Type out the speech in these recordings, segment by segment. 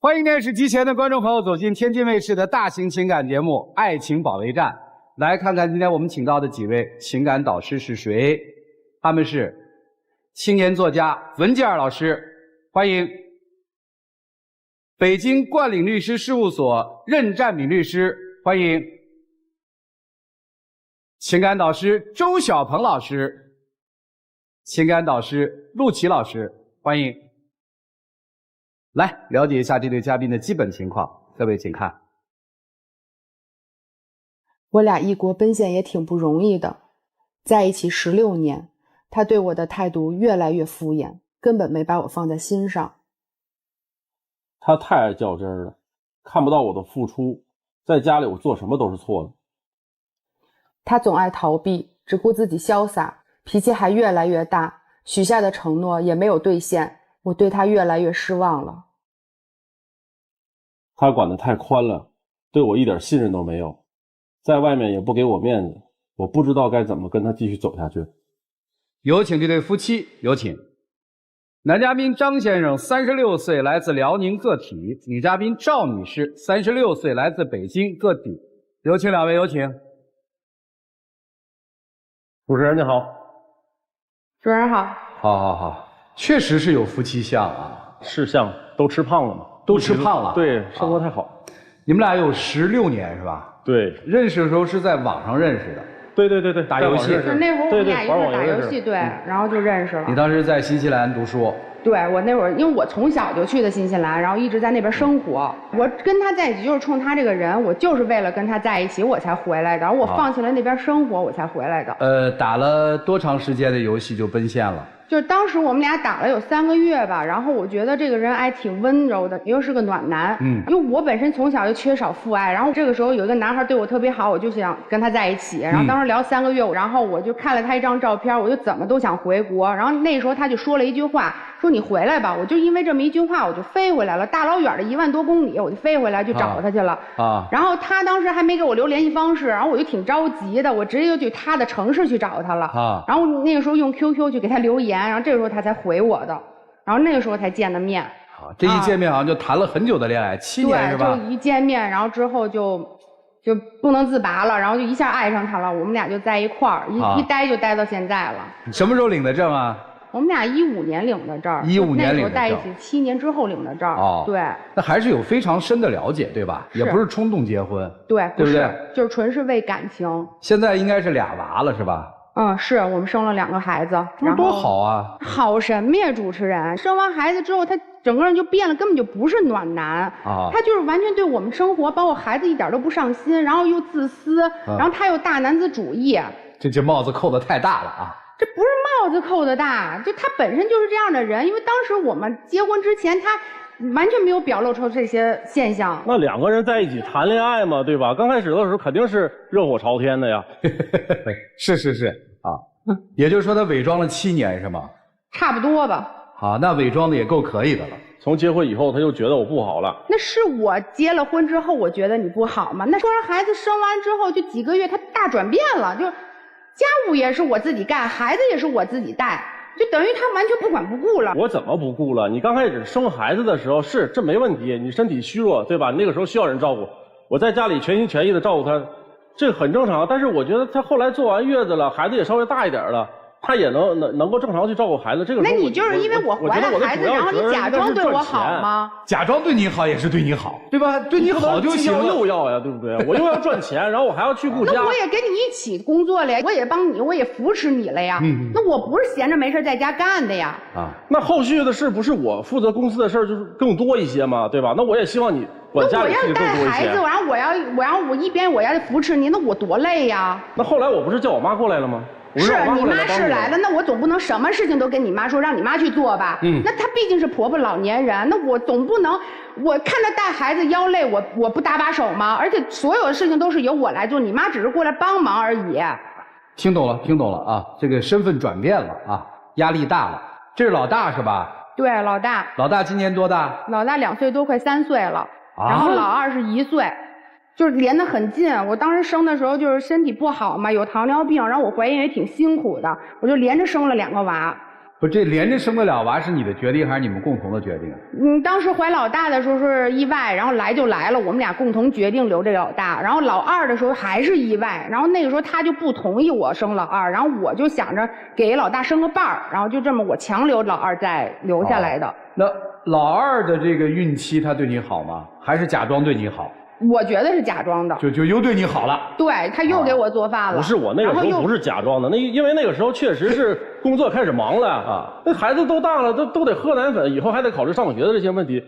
欢迎电视机前的观众朋友走进天津卫视的大型情感节目《爱情保卫战》，来看看今天我们请到的几位情感导师是谁？他们是青年作家文吉尔老师，欢迎；北京冠岭律师事务所任占敏律师，欢迎；情感导师周小鹏老师，情感导师陆琪老师，欢迎。来了解一下这对嘉宾的基本情况，各位请看。我俩异国奔现也挺不容易的，在一起16年，他对我的态度越来越敷衍，根本没把我放在心上。他太爱较真了，看不到我的付出，在家里我做什么都是错的。他总爱逃避，只顾自己潇洒，脾气还越来越大，许下的承诺也没有兑现，我对他越来越失望了。他管得太宽了，对我一点信任都没有，在外面也不给我面子，我不知道该怎么跟他继续走下去。有请这对夫妻，有请。男嘉宾张先生36岁，来自辽宁个体；女嘉宾赵女士36岁，来自北京个体。有请两位，有请。主持人你好。主任好。好，确实是有夫妻相啊。是像都吃胖了吗？都吃胖了。对，生活太好。你们俩有16年是吧？对，认识的时候是在网上认识的。对，打游戏。就那会儿我们俩一块打游戏，对，然后就认识了。你当时在新西兰读书？对，我那会儿因为我从小就去的新西兰，然后一直在那边生活。我跟他在一起就是冲他这个人，我就是为了跟他在一起我才回来的，我放弃了那边生活我才回来的。打了多长时间的游戏就奔现了？就是当时我们俩打了有3个月吧，然后我觉得这个人还挺温柔的，又是个暖男。因为我本身从小就缺少父爱，然后这个时候有一个男孩对我特别好，我就想跟他在一起。然后当时聊3个月，然后我就看了他一张照片，我就怎么都想回国。然后那时候他就说了一句话，说你回来吧。我就因为这么一句话，我就飞回来了，大老远的1万多公里，我就飞回来去找他去了。然后他当时还没给我留联系方式，然后我就挺着急的，我直接就去他的城市去找他了。然后那个时候用 QQ 去给他留言。然后这个时候他才回我的，然后那个时候才见的面。这一见面好像就谈了很久的恋爱，7年是吧？对，就一见面，然后之后就不能自拔了，然后就一下爱上他了。我们俩就在一块儿，一待就待到现在了。你什么时候领的证啊？我们俩15年领的证，15年领的证，那时候在一起7年之后领的证。对，那还是有非常深的了解，对吧？也不是冲动结婚，对不对？就是纯是为感情。现在应该是2娃了，是吧？是我们生了2个孩子，然后多好啊！好什么呀，主持人！生完孩子之后，他整个人就变了，根本就不是暖男他就是完全对我们生活，包括孩子一点都不上心，然后又自私，然后他又大男子主义。这帽子扣得太大了啊！这不是帽子扣的大，就他本身就是这样的人。因为当时我们结婚之前，他完全没有表露出这些现象。那2个人在一起谈恋爱嘛，对吧？刚开始的时候肯定是热火朝天的呀。是啊，也就是说他伪装了7年是吗？差不多吧。好，那伪装的也够可以的了。从结婚以后他就觉得我不好了。那是我结了婚之后我觉得你不好吗？那说完孩子生完之后就几个月他大转变了，就家务也是我自己干，孩子也是我自己带，就等于他完全不管不顾了。我怎么不顾了？你刚开始生孩子的时候是这没问题，你身体虚弱对吧？你那个时候需要人照顾，我在家里全心全意的照顾他，这很正常。但是我觉得他后来坐完月子了，孩子也稍微大一点了，他也能够正常去照顾孩子。这个时候那你就是因为我怀了孩子，然后你假装对我好吗？假装对你好也是对你好，对吧？对你好就行了。又要呀，对不对？我又要赚钱，然后我还要去顾家。那我也跟你一起工作了呀，我也帮你，我也扶持你了呀。那我不是闲着没事在家干的呀。那后续的事不是我负责公司的事儿就是更多一些嘛，对吧？那我也希望你管家里事更多一些。那我要带孩子，然后我一边我要扶持你，那我多累呀。那后来我不是叫我妈过来了吗？是你妈是来了，那我总不能什么事情都跟你妈说，让你妈去做吧。那她毕竟是婆婆老年人，那我总不能我看她带孩子腰累，我不搭把手吗？而且所有的事情都是由我来做，你妈只是过来帮忙而已。听懂了啊，这个身份转变了啊，压力大了。这是老大是吧？对，老大。老大今年多大？老大2岁多，快3岁了。然后老二是1岁。就是连得很近，我当时生的时候就是身体不好嘛，有糖尿病，然后我怀孕也挺辛苦的，我就连着生了2个娃。不，这连着生得了娃是你的决定还是你们共同的决定？当时怀老大的时候是意外，然后来就来了，我们俩共同决定留这个老大。然后老二的时候还是意外，然后那个时候他就不同意我生老二，然后我就想着给老大生个伴儿，然后就这么我强留老二再留下来的。那老二的这个孕期他对你好吗？还是假装对你好？我觉得是假装的，就又对你好了。对，他又给我做饭了。不是，我那个时候不是假装的，因为那个时候确实是工作开始忙了啊，那孩子都大了，都得喝奶粉，以后还得考虑上学的这些问题，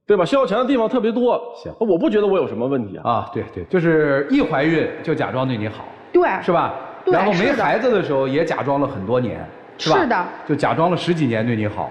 对吧？需要钱的地方特别多。行，我不觉得我有什么问题啊。啊，对对，就是一怀孕就假装对你好，对，是吧？对，然后没孩子的时候也假装了很多年，是吧？是的，就假装了10几年对你好。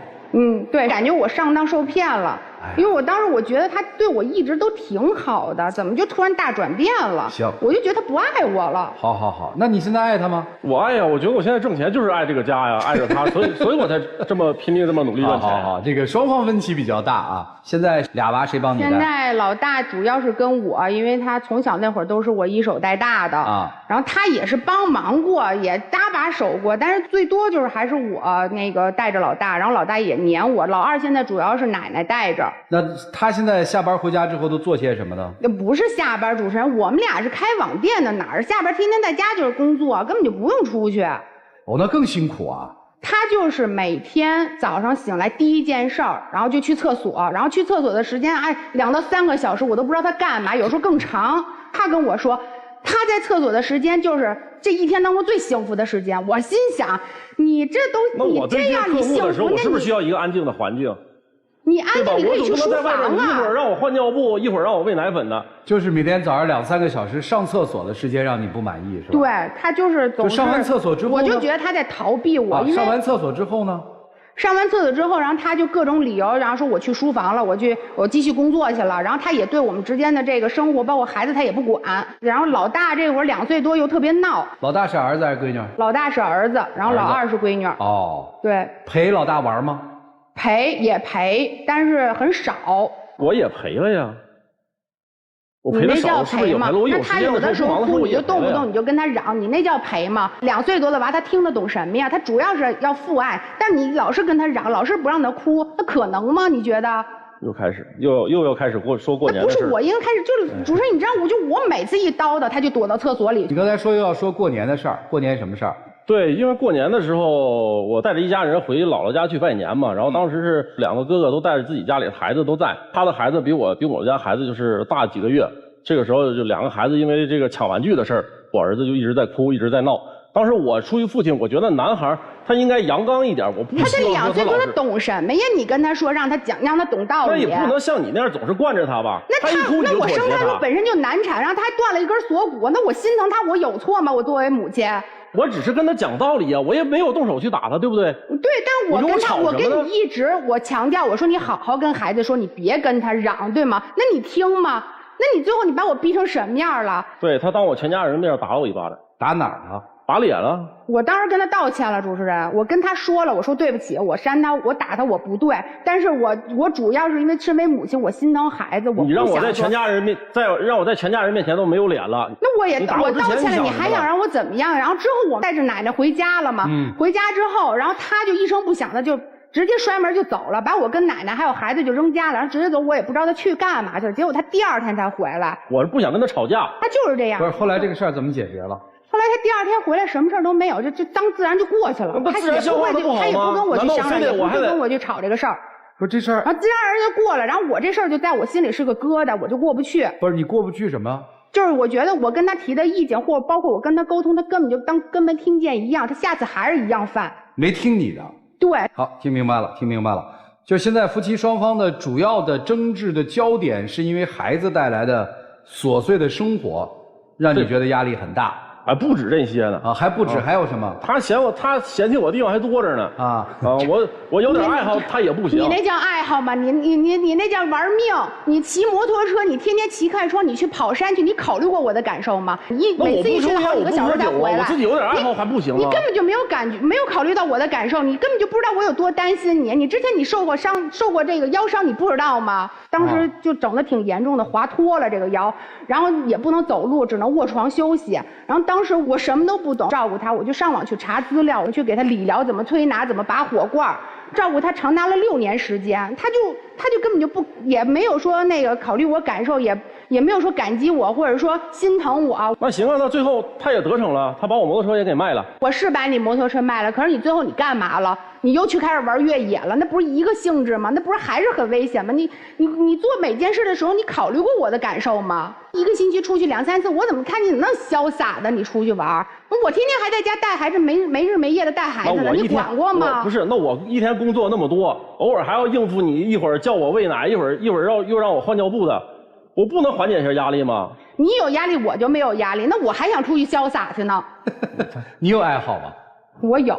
对，感觉我上当受骗了。因为我当时我觉得他对我一直都挺好的，怎么就突然大转变了？行，我就觉得他不爱我了。好好好，那你现在爱他吗？我爱呀，我觉得我现在挣钱就是爱这个家呀，爱着他，所以我才这么拼命，这么努力赚钱。好，这个双方分歧比较大啊。现在俩娃谁帮你带？现在老大主要是跟我，因为他从小那会儿都是我一手带大的啊。然后他也是帮忙过，也搭把手过，但是最多就是还是我那个带着老大，然后老大也黏我。老二现在主要是奶奶带着。那他现在下班回家之后都做些什么呢？那不是下班，主持人，我们俩是开网店的，哪儿下班天天在家就是工作，根本就不用出去。哦，那更辛苦啊。他就是每天早上醒来第一件事儿，然后就去厕所，然后去厕所的时间2到3个小时，我都不知道他干嘛，有时候更长。他跟我说，他在厕所的时间就是这一天当中最幸福的时间。我心想，你这都你这样你幸福，我是不是需要一个安静的环境？你安静，你可以去书房啊。一会儿让我换尿布，一会儿让我喂奶粉的，就是每天早上2、3个小时上厕所的时间让你不满意是吧？对，他就是总是。就上完厕所之后，我就觉得他在逃避我。因为上完厕所之后呢？上完厕所之后，然后他就各种理由，然后说我去书房了，我继续工作去了。然后他也对我们之间的这个生活，包括孩子，他也不管。然后老大这会儿2岁多，又特别闹。老大是儿子还是闺女？老大是儿子，然后老二是闺女。哦，对。陪老大玩吗？也陪，但是很少。我也陪了呀。我陪的少，是不是也陪了？我那他有的时候哭，你就动不动你就跟他嚷，你那叫陪吗？2岁多的娃他听得懂什么呀？他主要是要父爱，但你老是跟他嚷，老是不让他哭，那可能吗？你觉得？又开始，又要开始说过年的事。不是我应该开始，就是主持人，你知道，我每次一叨叨，他就躲到厕所里。你刚才说又要说过年的事儿，过年什么事儿？对，因为过年的时候，我带着一家人回姥姥家去拜年嘛，然后当时是2个哥哥都带着自己家里的孩子都在，他的孩子比我家孩子就是大几个月，这个时候就2个孩子因为这个抢玩具的事儿，我儿子就一直在哭，一直在闹。当时我出于父亲，我觉得男孩他应该阳刚一点，我不希望说他这2岁多，他懂什么呀？你跟他说，让他讲，让他懂道理。那也不能像你那样总是惯着他吧？那我生他本身就难产，然后他还断了一根锁骨，那我心疼他，我有错吗？我作为母亲。我只是跟他讲道理啊，我也没有动手去打他，对不对？对，但我跟你一直强调，我说你好好跟孩子说，你别跟他嚷，对吗？那你听吗？那你最后你把我逼成什么样了？对，他当我全家人面打了我一巴掌。打哪儿了？打脸了。我当时跟他道歉了，主持人，我跟他说了，我说对不起，我扇他，我打他，我不对，但是我主要是因为身为母亲，我心疼孩子，我不想说。你让我在全家人面前都没有脸了。那我道歉了，你还想让我怎么样？然后之后我带着奶奶回家了嘛，回家之后，然后他就一声不响的就直接摔门就走了，把我跟奶奶还有孩子就扔家了，然后直接走，我也不知道他去干嘛去了。结果他第2天才回来。我是不想跟他吵架。他就是这样。不是，后来这个事儿怎么解决了？后来他第2天回来，什么事儿都没有，就当自然就过去了。他也不跟我去商量，也不跟我去吵这个事儿。不是这事儿，然后自然而然就过了。然后我这事儿就在我心里是个疙瘩，我就过不去。不是你过不去什么？就是我觉得我跟他提的意见，或者包括我跟他沟通，他根本就跟没听见一样，他下次还是一样犯。没听你的。对。好，听明白了。就是现在夫妻双方的主要的争执的焦点，是因为孩子带来的琐碎的生活，让你觉得压力很大。不止这些呢还不止，还有什么？他嫌弃我地方还多着呢我有点爱好他也不行。你那叫爱好吗？你那叫玩命。你骑摩托车，你天天骑快车，你去跑山去，你考虑过我的感受吗？你每次一去好几个小时才回来。我自己有点爱好还不行吗？你根本就没有感觉，没有考虑到我的感受，你根本就不知道我有多担心你。你之前你受过这个腰伤，你不知道吗？当时就整得挺严重的，滑脱了这个腰，然后也不能走路，只能卧床休息。然后当当时我什么都不懂，照顾他，我就上网去查资料，我去给他理疗怎么推拿，怎么拔火罐，照顾他长达了6年时间。他就根本就不也没有说那个考虑我感受，也没有说感激我，或者说心疼我。那行啊，那最后他也得逞了，他把我摩托车也给卖了。我是把你摩托车卖了，可是你最后你干嘛了？你又去开始玩越野了，那不是一个性质吗？那不是还是很危险吗？你做每件事的时候，你考虑过我的感受吗？一个星期出去2、3次，我怎么看你那潇洒的？你出去玩，我天天还在家带孩子，没日没夜的带孩子呢，你管过吗？不是，那我一天工作那么多，偶尔还要应付你，一会儿叫我喂奶，一会儿又让我换尿布的，我不能缓解一下压力吗？你有压力，我就没有压力，那我还想出去潇洒去呢。你有爱好吗？我有，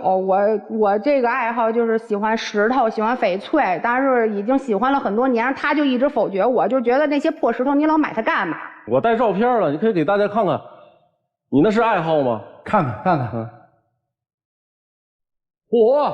我这个爱好就是喜欢石头，喜欢翡翠，但是已经喜欢了很多年，他就一直否决我，就觉得那些破石头你老买它干嘛？我带照片了，你可以给大家看看，你那是爱好吗？看看。我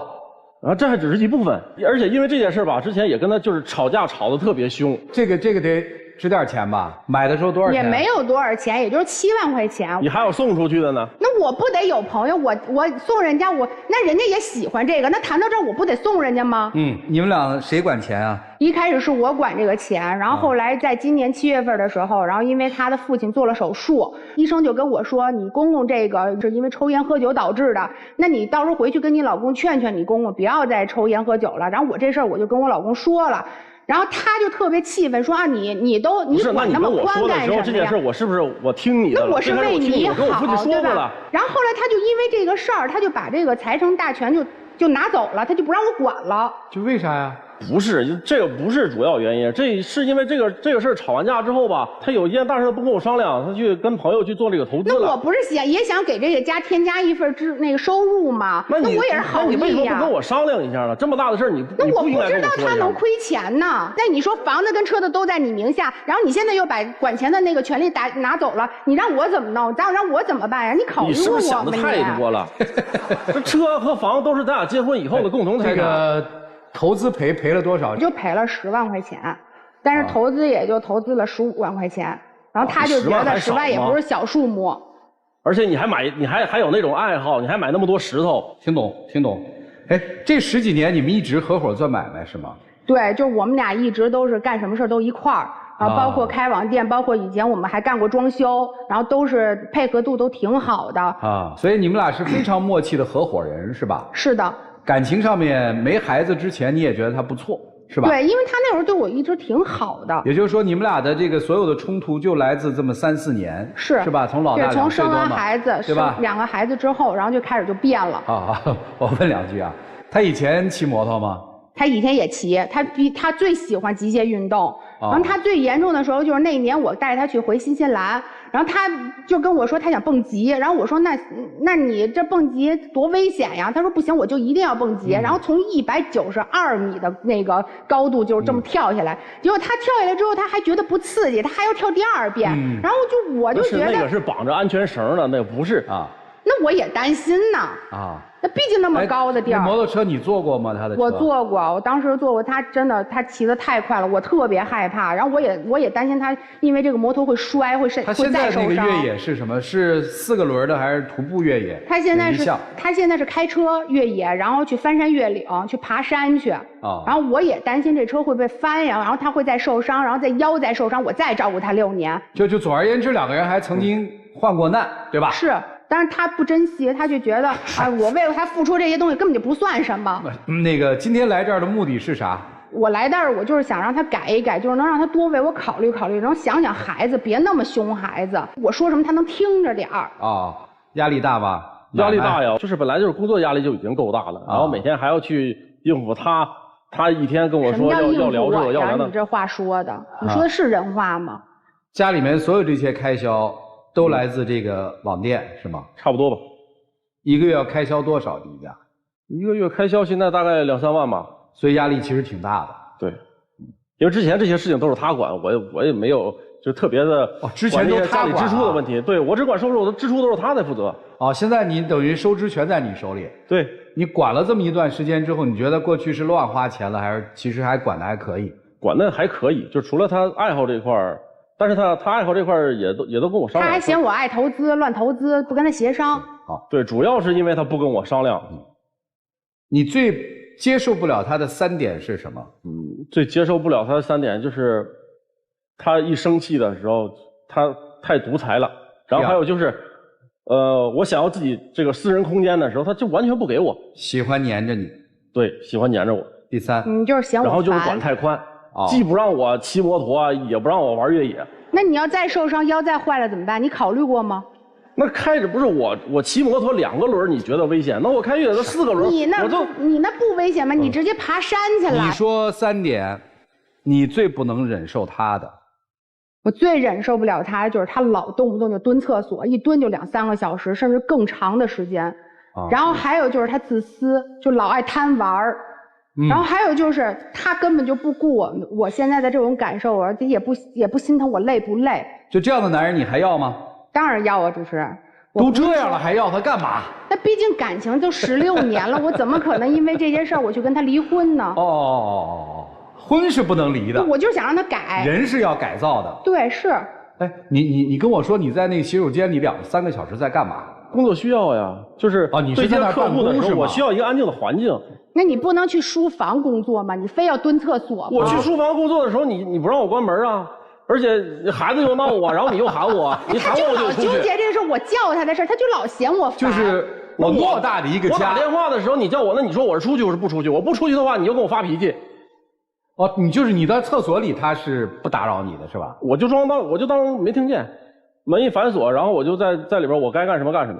啊，这还只是一部分，而且因为这件事吧，之前也跟他就是吵架，吵得特别凶。这个得值点钱吧？买的时候多少钱？也没有多少钱，也就是7万块钱。你还有送出去的呢？那我不得有朋友，我送人家，那人家也喜欢这个，那谈到这儿我不得送人家吗？你们俩谁管钱啊？一开始是我管这个钱，然后后来在今年7月份的时候，然后因为他的父亲做了手术，医生就跟我说，你公公这个是因为抽烟喝酒导致的，那你到时候回去跟你老公劝劝你公公不要再抽烟喝酒了。然后我这事儿我就跟我老公说了。然后他就特别气愤，说啊，你管那么宽干什么呀？这件事我是不是我听你的？那我是为你好，对吧？然后后来他就因为这个事儿，他就把这个财政大权就拿走了，他就不让我管了。就为啥呀？不是，这个不是主要原因，这是因为这个事儿吵完架之后吧，他有一件大事不跟我商量，他去跟朋友去做这个投资了。那我不是也想给这个家添加一份那个收入吗？那我也是好意呀。你为什么不跟我商量一下呢？这么大的事儿，那我不知道他能亏钱呢。那你说房子跟车子都在你名下，然后你现在又把管钱的那个权利拿走了，你让我怎么弄？让我怎么办呀？你考虑过我吗？你是不是想的太多了？这车和房都是咱俩结婚以后的共同财产。投资赔了多少？就赔了10万块钱，但是投资也就投资了15万块钱，然后他就觉得10万也不是小数目。而且你还有那种爱好，你还买那么多石头，听懂。哎，这10几年你们一直合伙做买卖是吗？对，就我们俩一直都是干什么事都一块儿啊，包括开网店，包括以前我们还干过装修，然后都是配合度都挺好的啊。所以你们俩是非常默契的合伙人是吧？是的。感情上面没孩子之前你也觉得他不错是吧？对，因为他那会儿对我一直挺好的。也就是说你们俩的这个所有的冲突就来自这么3、4年，是吧？从老大从生完孩子，对吧？2个孩子之后，然后就开始就变了。我问2句啊，他以前骑摩托吗？他以前也骑，他最喜欢极限运动。然后他最严重的时候就是那一年我带他去回新西兰，然后他就跟我说他想蹦极，然后我说那你这蹦极多危险呀？他说不行，我就一定要蹦极。然后从192米的那个高度就是这么跳下来，结果他跳下来之后他还觉得不刺激，他还要跳第2遍。然后我就觉得那个是绑着安全绳的，那不是啊。那我也担心呢那毕竟那么高的地儿。摩托车你坐过吗？他的车？我坐过，我当时坐过。他真的，他骑得太快了，我特别害怕。然后我也担心他因为这个摩托会摔，会再受伤。他现在那个越野是什么？是4个轮的还是徒步越野？他现在是开车越野，然后去翻山越岭，去爬山去。然后我也担心这车会被翻呀，然后他会再受伤，然后再腰再受伤，我再照顾他6年。就总而言之，2个人还曾经患过难，对吧？是。但是他不珍惜，他就觉得我为了他付出这些东西根本就不算什么。那个今天来这儿的目的是啥？我来这儿我就是想让他改一改，就是能让他多为我考虑考虑，然后想想孩子，别那么凶孩子。我说什么他能听着点儿。压力大吧？压力大呀，就是本来就是工作压力就已经够大了，然后每天还要去应付他一天跟我说要聊这个要聊那。你这话说的，你说的是人话吗？家里面所有这些开销都来自这个网店是吗？差不多吧。一个月要开销多少？你们家？一个月开销现在大概2、3万吧。所以压力其实挺大的。对，因为之前这些事情都是他管，我也没有就特别的之前都家里支出的问题。对，我只管收入，我的支出都是他在负责。现在你等于收支全在你手里。对，你管了这么一段时间之后，你觉得过去是乱花钱了，还是其实还管得还可以？管得还可以，就除了他爱好这块儿。但是他爱好这块也都跟我商量。他还嫌我爱投资，乱投资，不跟他协商。好，对，主要是因为他不跟我商量。你最接受不了他的3点是什么？最接受不了他的3点就是，他一生气的时候，他太独裁了。然后还有就是，我想要自己这个私人空间的时候，他就完全不给我。喜欢黏着你。对，喜欢黏着我。第3，你就是嫌我烦。然后就是管太宽，既不让我骑摩托，也不让我玩越野。那你要再受伤，腰再坏了怎么办？你考虑过吗？那开着不是我骑摩托2个轮，你觉得危险？那我开越野都4个轮，你那不危险吗？你直接爬山去了。你说3点，你最不能忍受他的。我最忍受不了他就是他老动不动就蹲厕所，一蹲就2、3个小时，甚至更长的时间。然后还有就是他自私，就老爱贪玩儿。然后还有就是他根本就不顾我现在的这种感受，而且也不心疼我累不累。就这样的男人你还要吗？当然要啊，主持人。都这样了还要他干嘛？那毕竟感情都16年了，我怎么可能因为这件事儿我去跟他离婚呢？婚是不能离的。我就是想让他改。人是要改造的。对，是。哎，你跟我说你在那个洗手间里2、3个小时在干嘛？工作需要呀，就是你是在那办公是吗？我需要一个安静的环境。那你不能去书房工作吗？你非要蹲厕所吗？我去书房工作的时候，你不让我关门啊！而且孩子又闹我，然后你又喊我，你喊我就出去。他就老纠结这个事，我叫他的事，他就老嫌我烦。就是我偌大的一个家，我打电话的时候你叫我，那你说我是出去我是不出去？我不出去的话，你又跟我发脾气。你在厕所里他是不打扰你的是吧？我就当没听见，门一反锁，然后我就在里边，我该干什么干什么。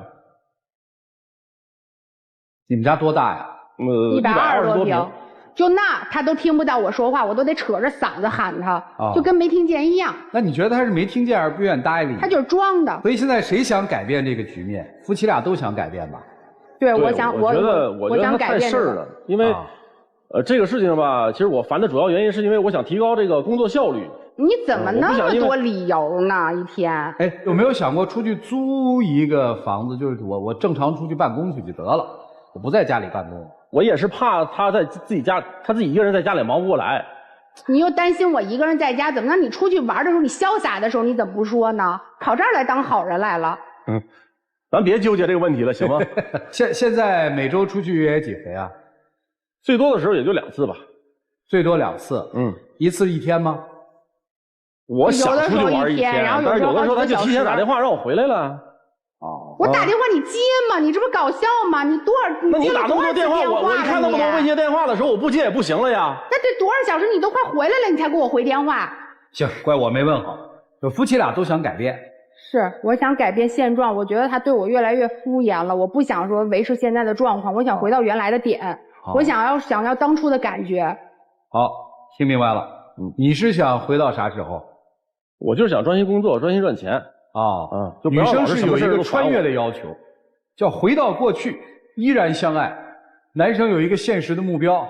你们家多大呀？120多平。就那他都听不到我说话，我都得扯着嗓子喊他，就跟没听见一样。那你觉得他是没听见而不愿搭理你？他就是装的。所以现在谁想改变这个局面？夫妻俩都想改变吧？对，我觉得他太事儿了，因为这个事情吧，其实我烦的主要原因是因为我想提高这个工作效率。你怎么那么多理由呢？一天？哎，有没有想过出去租一个房子？就是我正常出去办公去就得了，我不在家里办公。我也是怕他在自己家，他自己一个人在家里忙不过来。你又担心我一个人在家怎么？那你出去玩的时候，你潇洒的时候，你怎么不说呢？跑这儿来当好人来了。咱别纠结这个问题了，行吗？现在每周出去约几回啊？最多的时候也就2次吧。最多2次。1次1天吗？我想出去玩1天，但是有的时候他就提前打电话让我回来了。我打电话你接吗？你这不搞笑吗？你那你打那么多电话，我一看那么多未接电话的时候，我不接也不行了呀。那这多少小时你都快回来了，你才给我回电话。行，怪我没问好。就夫妻俩都想改变。是，我想改变现状。我觉得他对我越来越敷衍了，我不想说维持现在的状况，我想回到原来的点。我想要当初的感觉。好，听明白了。你是想回到啥时候？我就是想专心工作，专心赚钱。女生是有一个穿越的要求，叫回到过去依然相爱。男生有一个现实的目标，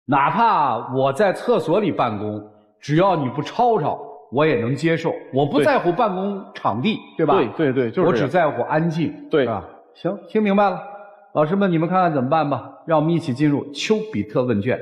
哪怕我在厕所里办公，只要你不吵吵，我也能接受。我不在乎办公场地，对吧？对，就是我只在乎安静，对吧？行，听明白了，老师们，你们看看怎么办吧。让我们一起进入丘比特问卷。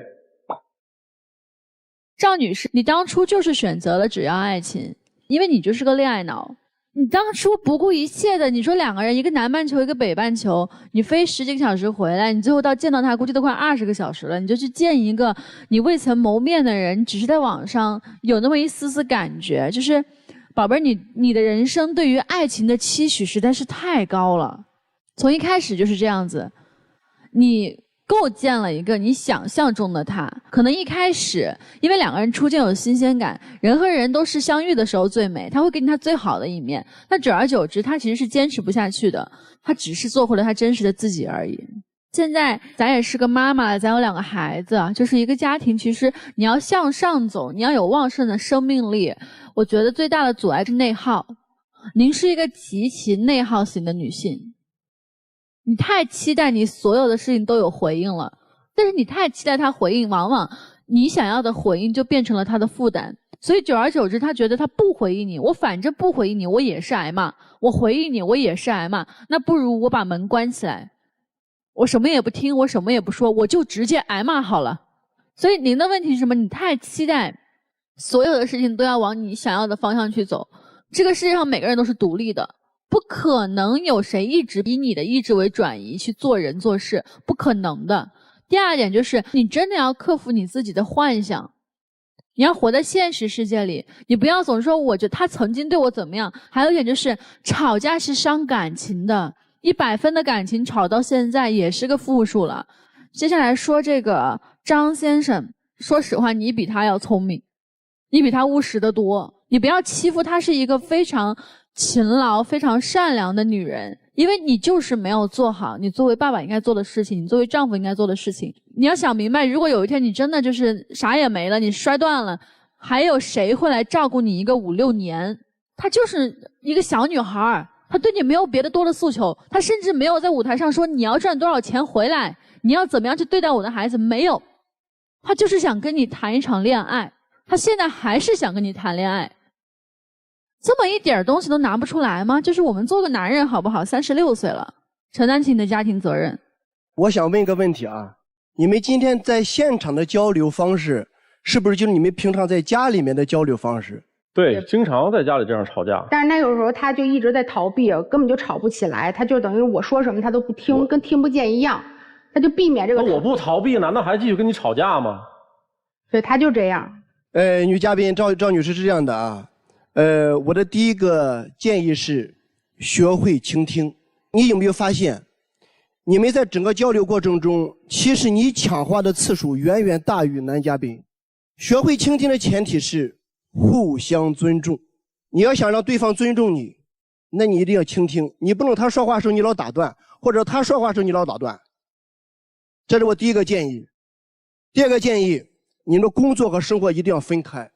赵女士，你当初就是选择了只要爱情。因为你就是个恋爱脑，你当初不顾一切的，你说2个人，一个南半球，一个北半球，你飞10几个小时回来，你最后到见到他，估计都快20个小时了，你就去见一个你未曾谋面的人，只是在网上有那么一丝丝感觉，就是宝贝儿，你的人生对于爱情的期许实在是太高了，从一开始就是这样子，你构建了一个你想象中的他，可能一开始因为2个人初见有新鲜感，人和人都是相遇的时候最美，他会给你他最好的一面，那久而久之他其实是坚持不下去的，他只是做回了他真实的自己而已。现在咱也是个妈妈了，咱有2个孩子，就是一个家庭，其实你要向上走，你要有旺盛的生命力，我觉得最大的阻碍是内耗。您是一个极其内耗型的女性，你太期待你所有的事情都有回应了，但是你太期待他回应，往往你想要的回应就变成了他的负担，所以久而久之他觉得他不回应你，我反正不回应你我也是挨骂，我回应你我也是挨骂，那不如我把门关起来，我什么也不听，我什么也不说，我就直接挨骂好了。所以您的问题是什么？你太期待所有的事情都要往你想要的方向去走。这个世界上每个人都是独立的，不可能有谁一直以你的意志为转移去做人做事，不可能的。第二点就是你真的要克服你自己的幻想，你要活在现实世界里，你不要总说我觉得他曾经对我怎么样。还有一点就是吵架是伤感情的，100分的感情吵到现在也是个负数了。接下来说这个张先生，说实话你比他要聪明，你比他务实得多，你不要欺负她是一个非常勤劳非常善良的女人，因为你就是没有做好你作为爸爸应该做的事情，你作为丈夫应该做的事情。你要想明白，如果有一天你真的就是啥也没了，你摔断了，还有谁会来照顾你一个5、6年？她就是一个小女孩，她对你没有别的多的诉求，她甚至没有在舞台上说你要赚多少钱回来，你要怎么样去对待我的孩子，没有。她就是想跟你谈一场恋爱，她现在还是想跟你谈恋爱。这么一点东西都拿不出来吗？就是我们做个男人好不好？36岁了，承担起你的家庭责任。我想问一个问题啊，你们今天在现场的交流方式，是不是就是你们平常在家里面的交流方式？对，经常在家里这样吵架。但是他有时候他就一直在逃避，根本就吵不起来，他就等于我说什么他都不听，跟听不见一样，他就避免这个。那我不逃避，难道还继续跟你吵架吗？对，他就这样。女嘉宾赵女士是这样的啊。我的第一个建议是学会倾听。你有没有发现，你们在整个交流过程中，其实你抢话的次数远远大于男嘉宾。学会倾听的前提是互相尊重。你要想让对方尊重你，那你一定要倾听，你不能他说话的时候你老打断，或者他说话的时候你老打断。这是我第一个建议。第二个建议，你们的工作和生活一定要分开。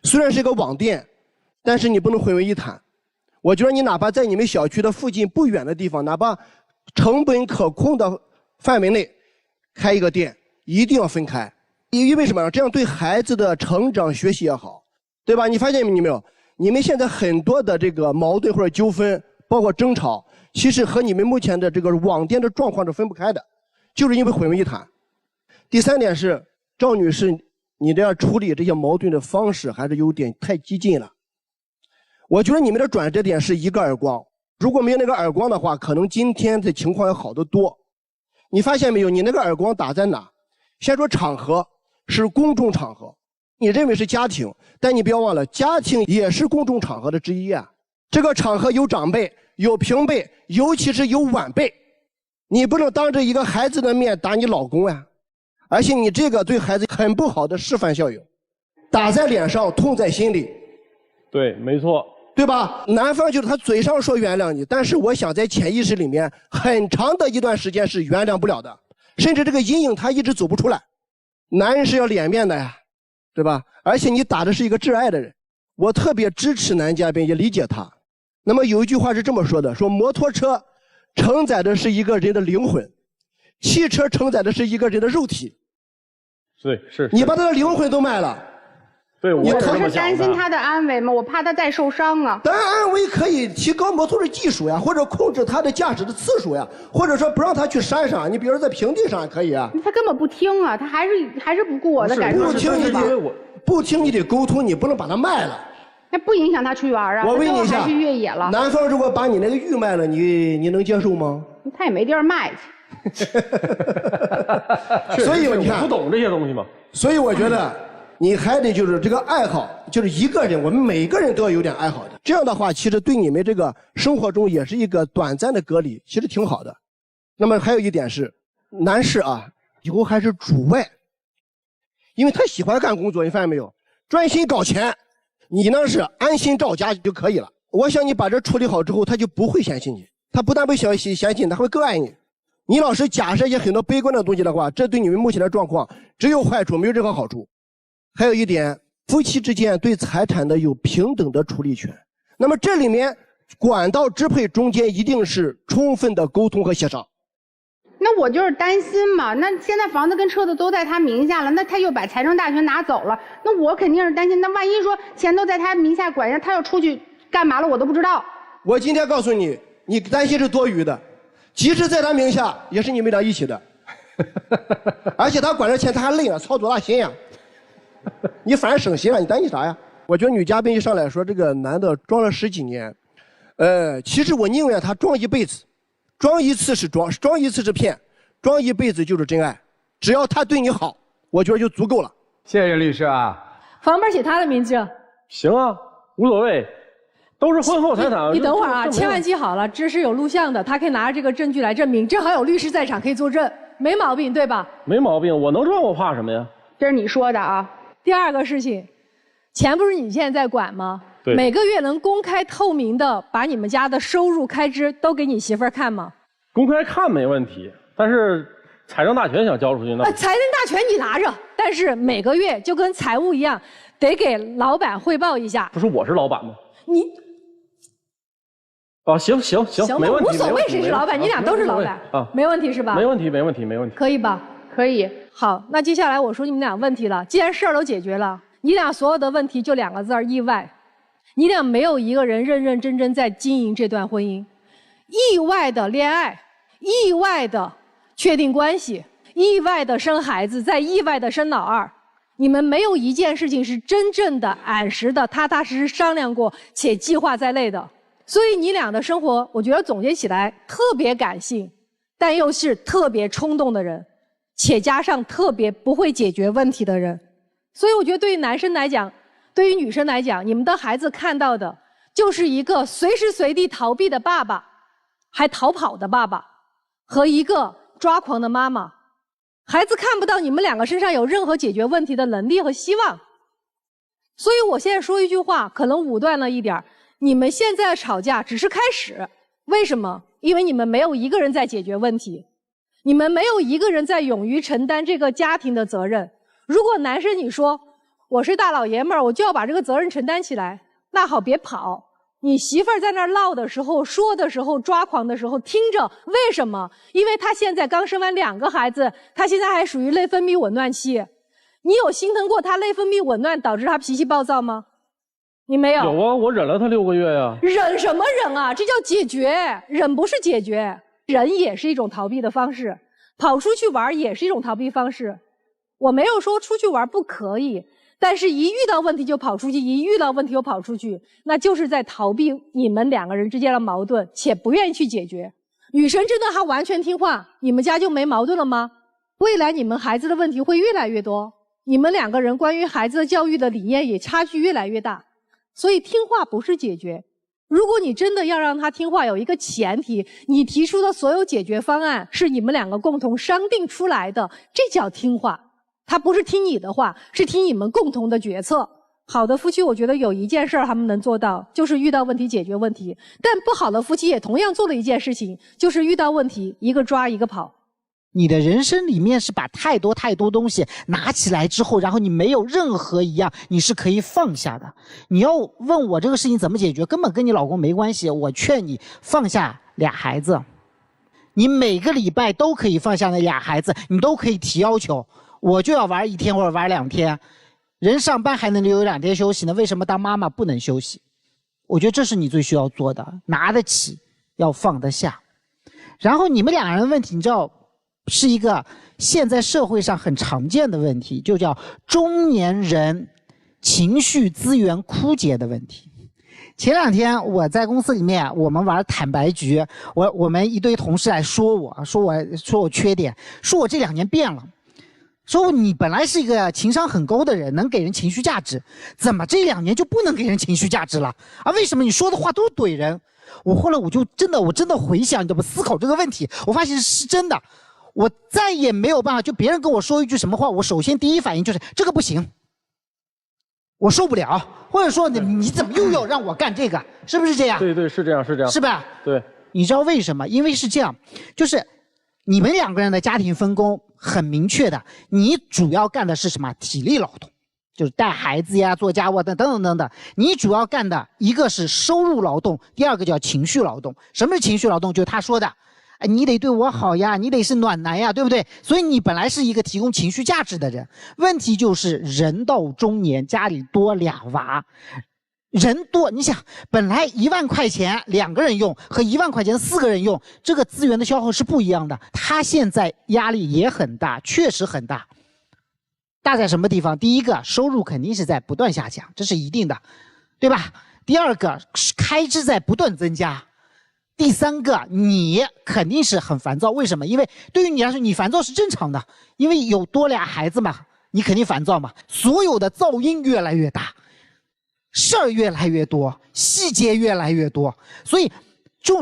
虽然是一个网店，但是你不能混为一谈。我觉得你哪怕在你们小区的附近不远的地方，哪怕成本可控的范围内开一个店，一定要分开。因为什么？这样对孩子的成长学习也好，对吧？你发现没有？你们现在很多的这个矛盾或者纠纷，包括争吵，其实和你们目前的这个网店的状况是分不开的，就是因为混为一谈。第三点是，赵女士，你这样处理这些矛盾的方式还是有点太激进了。我觉得你们的转折点是一个耳光，如果没有那个耳光的话，可能今天的情况要好得多。你发现没有？你那个耳光打在哪？先说场合，是公众场合，你认为是家庭，但你不要忘了，家庭也是公众场合的之一啊。这个场合有长辈，有平辈，尤其是有晚辈，你不能当着一个孩子的面打你老公啊。而且你这个对孩子很不好的示范效应，打在脸上，痛在心里。对，没错，对吧？男方就是他嘴上说原谅你，但是我想在潜意识里面，很长的一段时间是原谅不了的，甚至这个阴影他一直走不出来。男人是要脸面的呀，对吧？而且你打的是一个挚爱的人，我特别支持男嘉宾，也理解他。那么有一句话是这么说的，说摩托车承载的是一个人的灵魂，汽车承载的是一个人的肉体。对，是你把他的灵魂都卖了。对，我是担心他的安危吗？我怕他再受伤啊。当然，安危可以提高摩托的技术呀，或者控制他的驾驶的次数呀，或者说不让他去山上，你比如说在平地上也可以啊。他根本不听啊，他还是不顾我的感受。不听你得沟通，你不能把他卖了。那不影响他去玩啊。我问你一下，还去越野了。男方如果把你那个玉卖了，你能接受吗？他也没地儿卖去。所以你看，不懂这些东西嘛。所以我觉得你还得就是这个爱好，就是一个人，我们每个人都要有点爱好的。这样的话，其实对你们这个生活中也是一个短暂的隔离，其实挺好的。那么还有一点是，男士啊，以后还是主外，因为他喜欢干工作，你发现没有？专心搞钱，你呢是安心照家就可以了。我想你把这处理好之后，他就不会嫌弃你。他不但不嫌弃你，他会更爱你。你老是假设一些很多悲观的东西的话，这对你们目前的状况只有坏处，没有任何好处。还有一点，夫妻之间对财产的有平等的处理权。那么这里面管道支配中间一定是充分的沟通和协商。那我就是担心嘛，那现在房子跟车子都在他名下了，那他又把财政大权拿走了，那我肯定是担心，那万一说钱都在他名下管着，他要出去干嘛了我都不知道。我今天告诉你，你担心是多余的，即使在他名下也是你们俩一起的。而且他管着钱他还累了，操多大心呀。你反而省心了，你担心啥呀？我觉得女嘉宾一上来说这个男的装了10几年，其实我宁愿他装一辈子，装一次是装，装一次是骗，装一辈子就是真爱。只要他对你好，我觉得就足够了。谢谢任律师啊。房本写他的名字。行啊，无所谓，都是婚后财产。你等会儿啊，千万记好了，这是有录像的，他可以拿着这个证据来证明，正好有律师在场可以作证，没毛病，对吧？没毛病，我能装，我怕什么呀？这是你说的啊。第二个事情，钱不是你现在在管吗？对。每个月能公开透明的把你们家的收入开支都给你媳妇儿看吗？公开看没问题，但是财政大权想交出去那。财政大权你拿着，但是每个月就跟财务一样，得给老板汇报一下。不是我是老板吗？你。啊，行，没问题，无所谓谁是老板，你俩都是老板啊，没问题是吧？没问题，可以吧？可以。好，那接下来我说你们俩问题了。既然事儿都解决了，你俩所有的问题就2个字儿：意外。你俩没有一个人认认真真在经营这段婚姻，意外的恋爱，意外的确定关系，意外的生孩子，再意外的生老二。你们没有一件事情是真正的、按时的、踏踏实实商量过且计划在内的。所以你俩的生活，我觉得总结起来特别感性，但又是特别冲动的人。且加上特别不会解决问题的人，所以我觉得对于男生来讲，对于女生来讲，你们的孩子看到的就是一个随时随地逃避的爸爸，还逃跑的爸爸，和一个抓狂的妈妈。孩子看不到你们2个身上有任何解决问题的能力和希望。所以我现在说一句话，可能武断了一点，你们现在的吵架只是开始。为什么？因为你们没有一个人在解决问题。你们没有一个人在勇于承担这个家庭的责任。如果男生你说我是大老爷们儿，我就要把这个责任承担起来，那好，别跑。你媳妇儿在那儿唠的时候、说的时候、抓狂的时候，听着。为什么？因为她现在刚生完2个孩子，她现在还属于内分泌紊乱期。你有心疼过她内分泌紊乱导致她脾气暴躁吗？你没有？有啊，我忍了她6个月呀。忍什么忍啊？这叫解决，忍不是解决。忍也是一种逃避的方式，跑出去玩也是一种逃避方式。我没有说出去玩不可以，但是一遇到问题就跑出去，一遇到问题就跑出去，那就是在逃避你们2个人之间的矛盾，且不愿意去解决。女生真的还完全听话，你们家就没矛盾了吗？未来你们孩子的问题会越来越多，你们2个人关于孩子的教育的理念也差距越来越大，所以听话不是解决。如果你真的要让他听话，有一个前提，你提出的所有解决方案是你们2个共同商定出来的，这叫听话。他不是听你的话，是听你们共同的决策。好的夫妻，我觉得有一件事他们能做到，就是遇到问题解决问题。但不好的夫妻也同样做了一件事情，就是遇到问题一个抓一个跑。你的人生里面是把太多东西拿起来之后，然后你没有任何一样你是可以放下的。你要问我这个事情怎么解决，根本跟你老公没关系。我劝你放下2孩子，你每个礼拜都可以放下那2孩子，你都可以提要求，我就要玩1天或者玩2天。人上班还能留2天休息呢，为什么当妈妈不能休息？我觉得这是你最需要做的，拿得起，要放得下。然后你们2人的问题，你知道是一个现在社会上很常见的问题，就叫中年人情绪资源枯竭的问题。前2天我在公司里面，我们玩坦白局，我们一堆同事来说我缺点，说我这2年变了，说你本来是一个情商很高的人，能给人情绪价值，怎么这2年就不能给人情绪价值了？啊，为什么你说的话都是怼人？后来我真的回想，怎么思考这个问题，我发现是真的。我再也没有办法，就别人跟我说一句什么话，我首先第一反应就是这个不行，我受不了，或者说你怎么又要让我干这个，是不是这样？对，是这样，是吧？对，你知道为什么？因为是这样，就是你们2个人的家庭分工很明确的，你主要干的是什么？体力劳动，就是带孩子呀、做家务等等。你主要干的一个是收入劳动，第2个叫情绪劳动。什么是情绪劳动？就是他说的。你得对我好呀，你得是暖男呀，对不对？所以你本来是一个提供情绪价值的人，问题就是人到中年，家里多2娃，人多，你想，本来1万块钱2个人用和1万块钱4个人用，这个资源的消耗是不一样的。他现在压力也很大，确实很大。大在什么地方？第一个，收入肯定是在不断下降，这是一定的，对吧？第二个，开支在不断增加。第三个，你肯定是很烦躁，为什么？因为对于你来说，你烦躁是正常的，因为有多俩孩子嘛，你肯定烦躁嘛。所有的噪音越来越大，事儿越来越多，细节越来越多，所以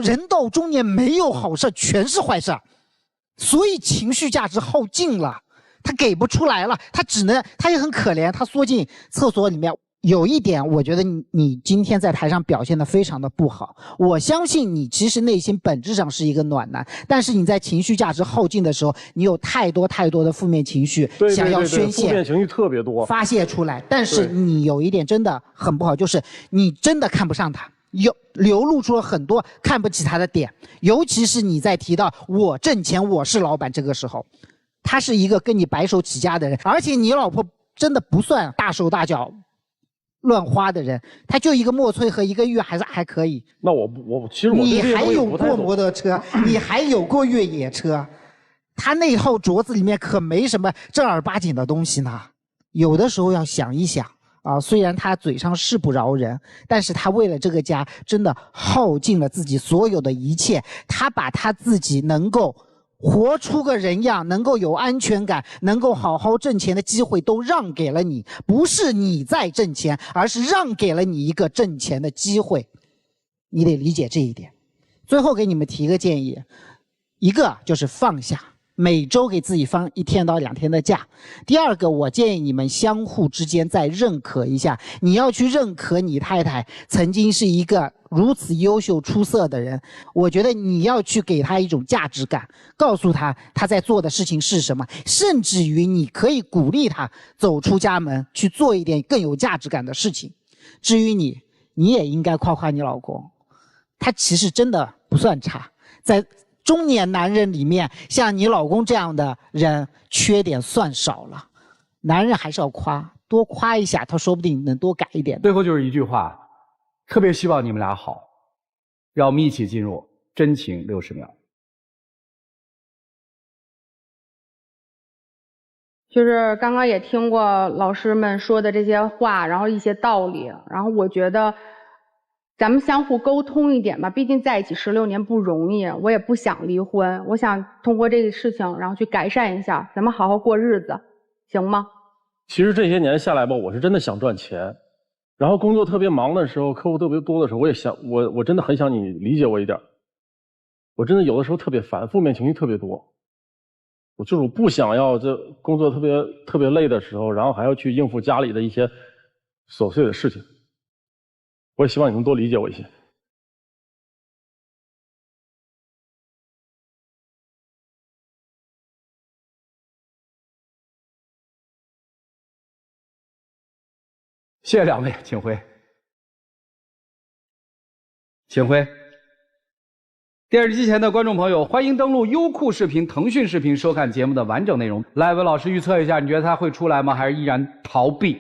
人到中年没有好事，全是坏事，所以情绪价值耗尽了，他给不出来了，他也很可怜，他缩进厕所里面。有一点，我觉得你今天在台上表现得非常的不好。我相信你其实内心本质上是一个暖男，但是你在情绪价值耗尽的时候，你有太多的负面情绪想要宣泄，负面情绪特别多，发泄出来。但是你有一点真的很不好，就是你真的看不上他，流露出了很多看不起他的点，尤其是你在提到我挣钱，我是老板这个时候，他是一个跟你白手起家的人，而且你老婆真的不算大手大脚乱花的人，他就一个墨翠和一个玉还可以。那我其实你还有过摩托车，你还有过越野车，他那套镯子里面可没什么正儿八经的东西呢。有的时候要想一想啊，虽然他嘴上是不饶人，但是他为了这个家真的耗尽了自己所有的一切，他把他自己能够活出个人样，能够有安全感，能够好好挣钱的机会都让给了你，不是你在挣钱，而是让给了你一个挣钱的机会，你得理解这一点。最后给你们提一个建议，一个就是放下，每周给自己放1天到2天的假。第二个，我建议你们相互之间再认可一下，你要去认可你太太曾经是一个如此优秀出色的人，我觉得你要去给她一种价值感，告诉她她在做的事情是什么，甚至于你可以鼓励她走出家门去做一点更有价值感的事情。至于你也应该夸夸你老公，他其实真的不算差，在中年男人里面，像你老公这样的人缺点算少了，男人还是要夸，多夸一下，他说不定能多改一点。最后就是一句话，特别希望你们俩好，让我们一起进入真情60秒。就是刚刚也听过老师们说的这些话，然后一些道理，然后我觉得咱们相互沟通一点吧，毕竟在一起16年不容易，我也不想离婚，我想通过这个事情然后去改善一下，咱们好好过日子，行吗？其实这些年下来吧，我是真的想赚钱，然后工作特别忙的时候，客户特别多的时候，我也想我真的很想你理解我一点，我真的有的时候特别烦，负面情绪特别多，我不想要这工作特别累的时候，然后还要去应付家里的一些琐碎的事情。我也希望你能多理解我一些。谢谢2位，请回。请回。电视机前的观众朋友，欢迎登录优酷视频、腾讯视频收看节目的完整内容。来，为老师预测一下，你觉得他会出来吗？还是依然逃避？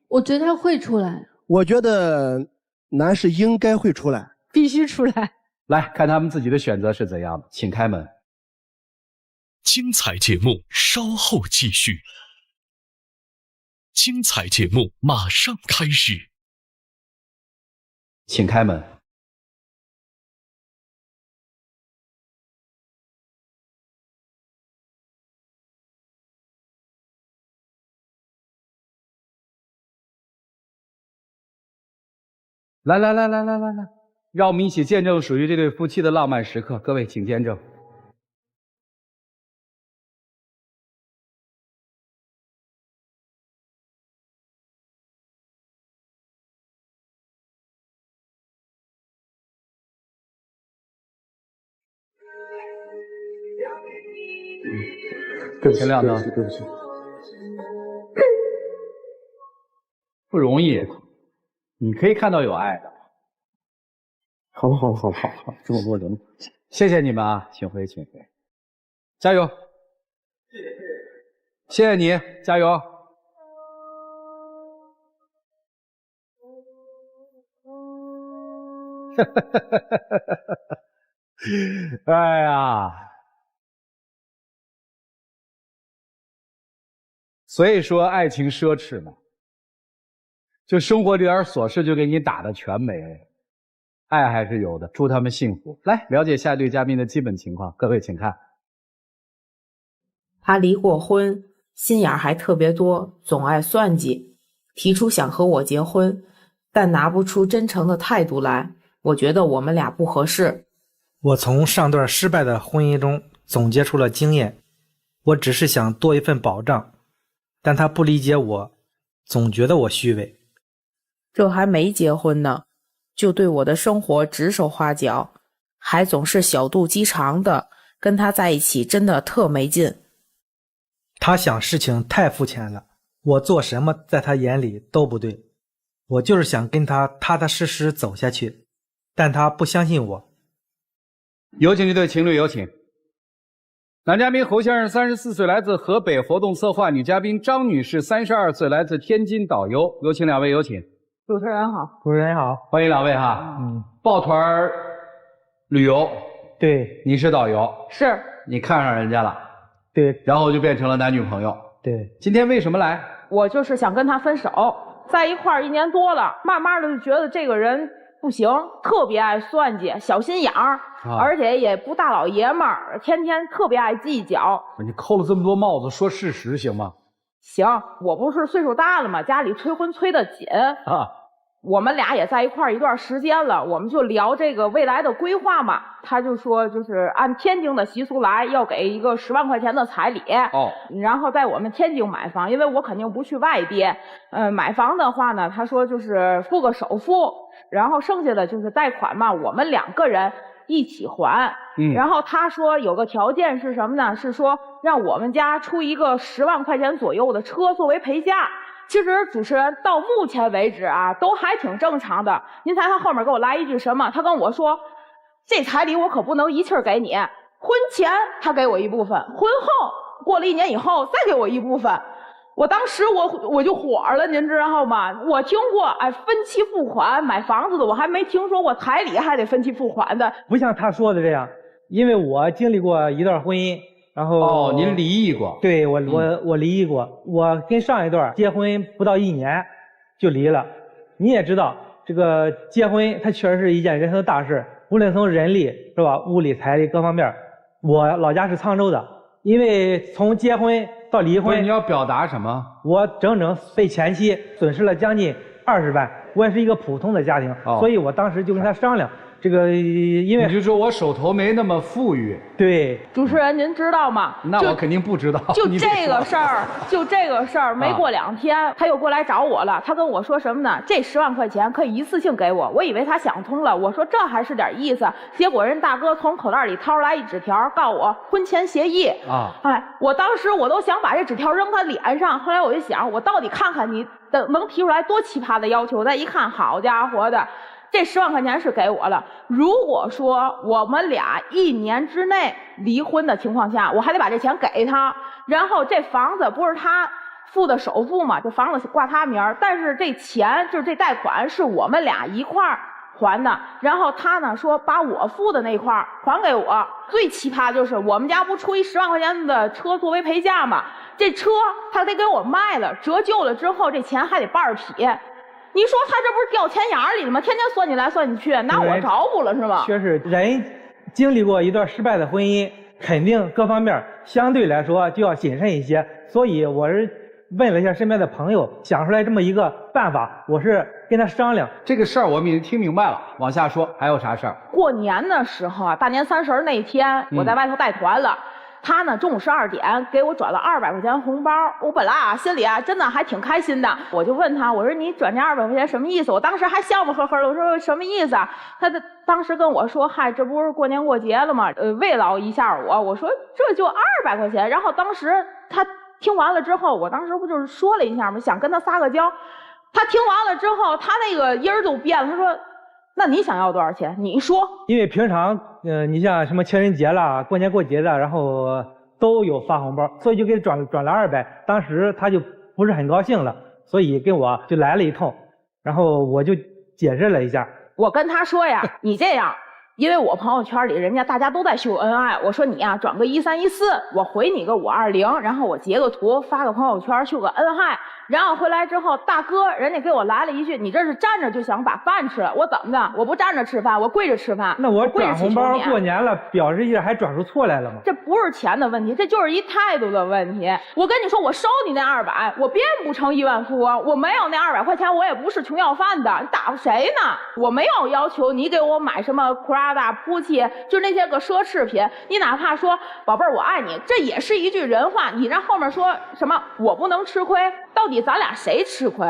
我觉得他会出来。我觉得男士应该会出来，必须出来。来看他们自己的选择是怎样的，请开门。精彩节目稍后继续。精彩节目马上开始，请开门。来，让我们一起见证属于这对夫妻的浪漫时刻。各位，请见证。对不起，天亮呢？对不起，不容易，你可以看到有爱的。好了，这么多人，谢谢你们啊，请回，加油！谢谢你，加油！哎呀！所以说爱情奢侈嘛，就生活这点琐事就给你打的全没了，爱还是有的，祝他们幸福。来了解下一对嘉宾的基本情况，各位请看。他离过婚，心眼还特别多，总爱算计，提出想和我结婚，但拿不出真诚的态度来，我觉得我们俩不合适。我从上段失败的婚姻中总结出了经验，我只是想多一份保障，但他不理解我，总觉得我虚伪。这还没结婚呢，就对我的生活指手画脚，还总是小肚鸡肠的，跟他在一起真的特没劲。他想事情太肤浅了，我做什么在他眼里都不对，我就是想跟他踏踏实实走下去，但他不相信我。有请这对情侣，有请。男嘉宾侯先生34岁，来自河北，活动策划；女嘉宾张女士32岁，来自天津，导游。有请两位，有请。主持人好。主持人好。欢迎两位哈。抱团旅游。对。你是导游。是。你看上人家了。对。然后就变成了男女朋友。对。今天为什么来？我就是想跟他分手，在一块儿1年多了，慢慢的就觉得这个人不行，特别爱算计，小心眼儿，而且也不大老爷们儿，天天特别爱计较。你扣了这么多帽子，说事实行吗？行，我不是岁数大了吗？家里催婚催得紧啊。我们俩也在一块儿一段时间了，我们就聊这个未来的规划嘛。他就说，就是按天津的习俗来，要给一个10万块钱的彩礼。然后在我们天津买房，因为我肯定不去外地。买房的话呢，他说就是付个首付，然后剩下的就是贷款嘛，我们2个人一起还。然后他说有个条件是什么呢？是说让我们家出一个10万块钱左右的车作为陪嫁。其实主持人到目前为止啊，都还挺正常的。您猜他后面给我来一句什么？他跟我说，这彩礼我可不能一气儿给你，婚前他给我一部分，婚后过了1年以后再给我一部分。我当时我就火了，您知道吗？我听过分期付款买房子的，我还没听说过彩礼还得分期付款的。不像他说的这样，因为我经历过一段婚姻。然后您离异过？对，我离异过。我跟上一段结婚不到1年就离了。你也知道，这个结婚它确实是一件人生的大事，无论从人力是吧、物力、财力各方面。我老家是沧州的，因为从结婚到离婚，你要表达什么？我整整被前妻损失了将近20万。我也是一个普通的家庭，所以我当时就跟他商量。这个因为你就说我手头没那么富裕。对，主持人您知道吗？那我肯定不知道。就这个事儿，没过2天，他又过来找我了。他跟我说什么呢？这10万块钱可以一次性给我。我以为他想通了，我说这还是点意思。结果人大哥从口袋里掏出来一纸条，告我婚前协议啊。我当时我都想把这纸条扔他脸上。后来我就想，我到底看看你能提出来多奇葩的要求。再一看，好家伙的！这10万块钱是给我了。如果说我们俩1年之内离婚的情况下，我还得把这钱给他。然后这房子不是他付的首付嘛，这房子挂他名儿，但是这钱就是这贷款是我们俩一块儿还的。然后他呢说把我付的那块儿还给我。最奇葩就是我们家不出一10万块钱的车作为陪嫁嘛，这车他得给我卖了，折旧了之后这钱还得半匹。你说他这不是掉钱眼里了吗？天天算计来算计去，拿我找补了是吗？确实，人经历过一段失败的婚姻，肯定各方面相对来说就要谨慎一些。所以我是问了一下身边的朋友，想出来这么一个办法，我是跟他商量。这个事儿我们已经听明白了，往下说还有啥事儿？过年的时候啊，大年30那天，我在外头带团了。他呢，中午12点给我转了200块钱红包，我本来啊心里啊真的还挺开心的，我就问他，我说你转这200块钱什么意思？我当时还笑呵呵的，我说什么意思啊？他当时跟我说，嗨，这不是过年过节了吗？慰劳一下我。我说这就200块钱。然后当时他听完了之后，我当时不就是说了一下吗？想跟他撒个娇。他听完了之后，他那个音儿都变了，他说。那你想要多少钱？你说。因为平常，你像什么情人节啦、过年过节的，然后都有发红包，所以就给转了200。当时他就不是很高兴了，所以跟我就来了一通，然后我就解释了一下。我跟他说呀，你这样，因为我朋友圈里人家大家都在秀恩爱，我说你啊转个1314，我回你个520，然后我截个图发个朋友圈秀个恩爱，然后回来之后大哥人家给我来了一句，你这是站着就想把饭吃了，我怎么的？我不站着吃饭，我跪着吃饭。那我转红包过年了，表示一下还转出错来了吗？这不是钱的问题，这就是一态度的问题。我跟你说，我收你那200，我变不成亿万富翁，我没有那200块钱，我也不是穷要饭的，你打发谁呢？我没有要求你给我买什么 Prada、Gucci， 就那些个奢侈品，你哪怕说宝贝儿我爱你，这也是一句人话，你让后面说什么我不能吃亏，到底咱俩谁吃亏？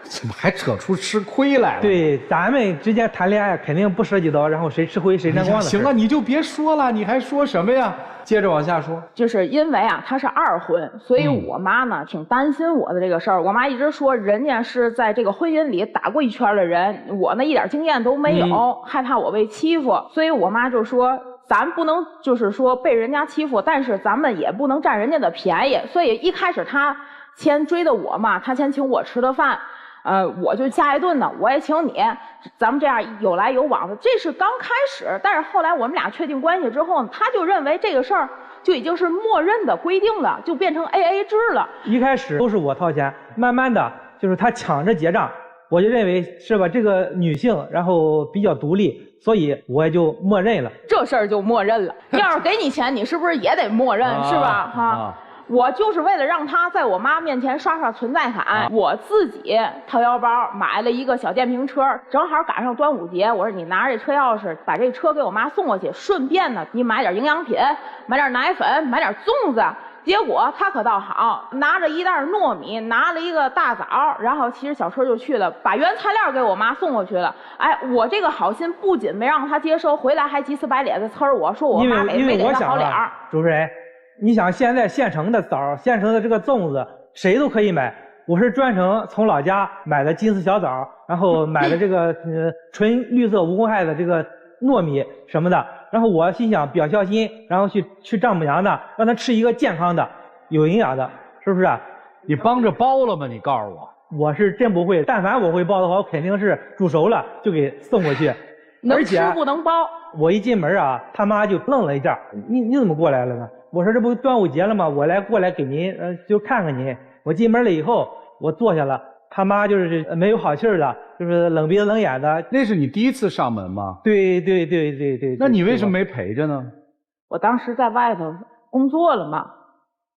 怎么还扯出吃亏来了？对，咱们之间谈恋爱肯定不涉及到然后谁吃亏谁沾光的事。行了，你就别说了，你还说什么呀？接着往下说。就是因为啊他是2婚，所以我妈呢挺担心我的这个事儿。我妈一直说人家是在这个婚姻里打过一圈的人，我呢一点经验都没有，害怕我被欺负，所以我妈就说咱不能就是说被人家欺负，但是咱们也不能占人家的便宜。所以一开始她先追的我嘛，她先请我吃的饭，我就下一顿呢，我也请你，咱们这样有来有往的，这是刚开始。但是后来我们俩确定关系之后，他就认为这个事儿就已经是默认的规定了，就变成 AA 制了。一开始都是我掏钱，慢慢的就是他抢着结账，我就认为是吧，这个女性然后比较独立，所以我也就默认了。这事儿就默认了。要是给你钱，你是不是也得默认，是吧？哈。我就是为了让他在我妈面前刷刷存在感，我自己掏腰包买了一个小电瓶车，正好赶上端午节，我说你拿着这车钥匙把这车给我妈送过去，顺便呢你买点营养品，买点奶粉，买点粽子。结果他可倒好，拿着一袋糯米，拿了一个大枣，然后骑着小车就去了，把原材料给我妈送过去了。哎，我这个好心不仅没让他接收，回来还急死白脸的呲我说我妈没给他好脸儿。主持人，你想现在现成的枣，现成的这个粽子，谁都可以买。我是专程从老家买的金丝小枣，然后买的这个纯绿色无公害的这个糯米什么的。然后我心想表孝心，然后去丈母娘的，让她吃一个健康的、有营养的，是不是？你帮着包了吗？你告诉我。我是真不会，但凡我会包的话，我肯定是煮熟了就给送过去。能吃不能包。我一进门啊，他妈就愣了一下，你怎么过来了呢？我说这不端午节了吗？我过来给您就看看您。我进门了以后，我坐下了，他妈就是没有好气儿的，就是冷鼻子冷眼的。那是你第一次上门吗？对。那你为什么没陪着呢？我当时在外头工作了嘛，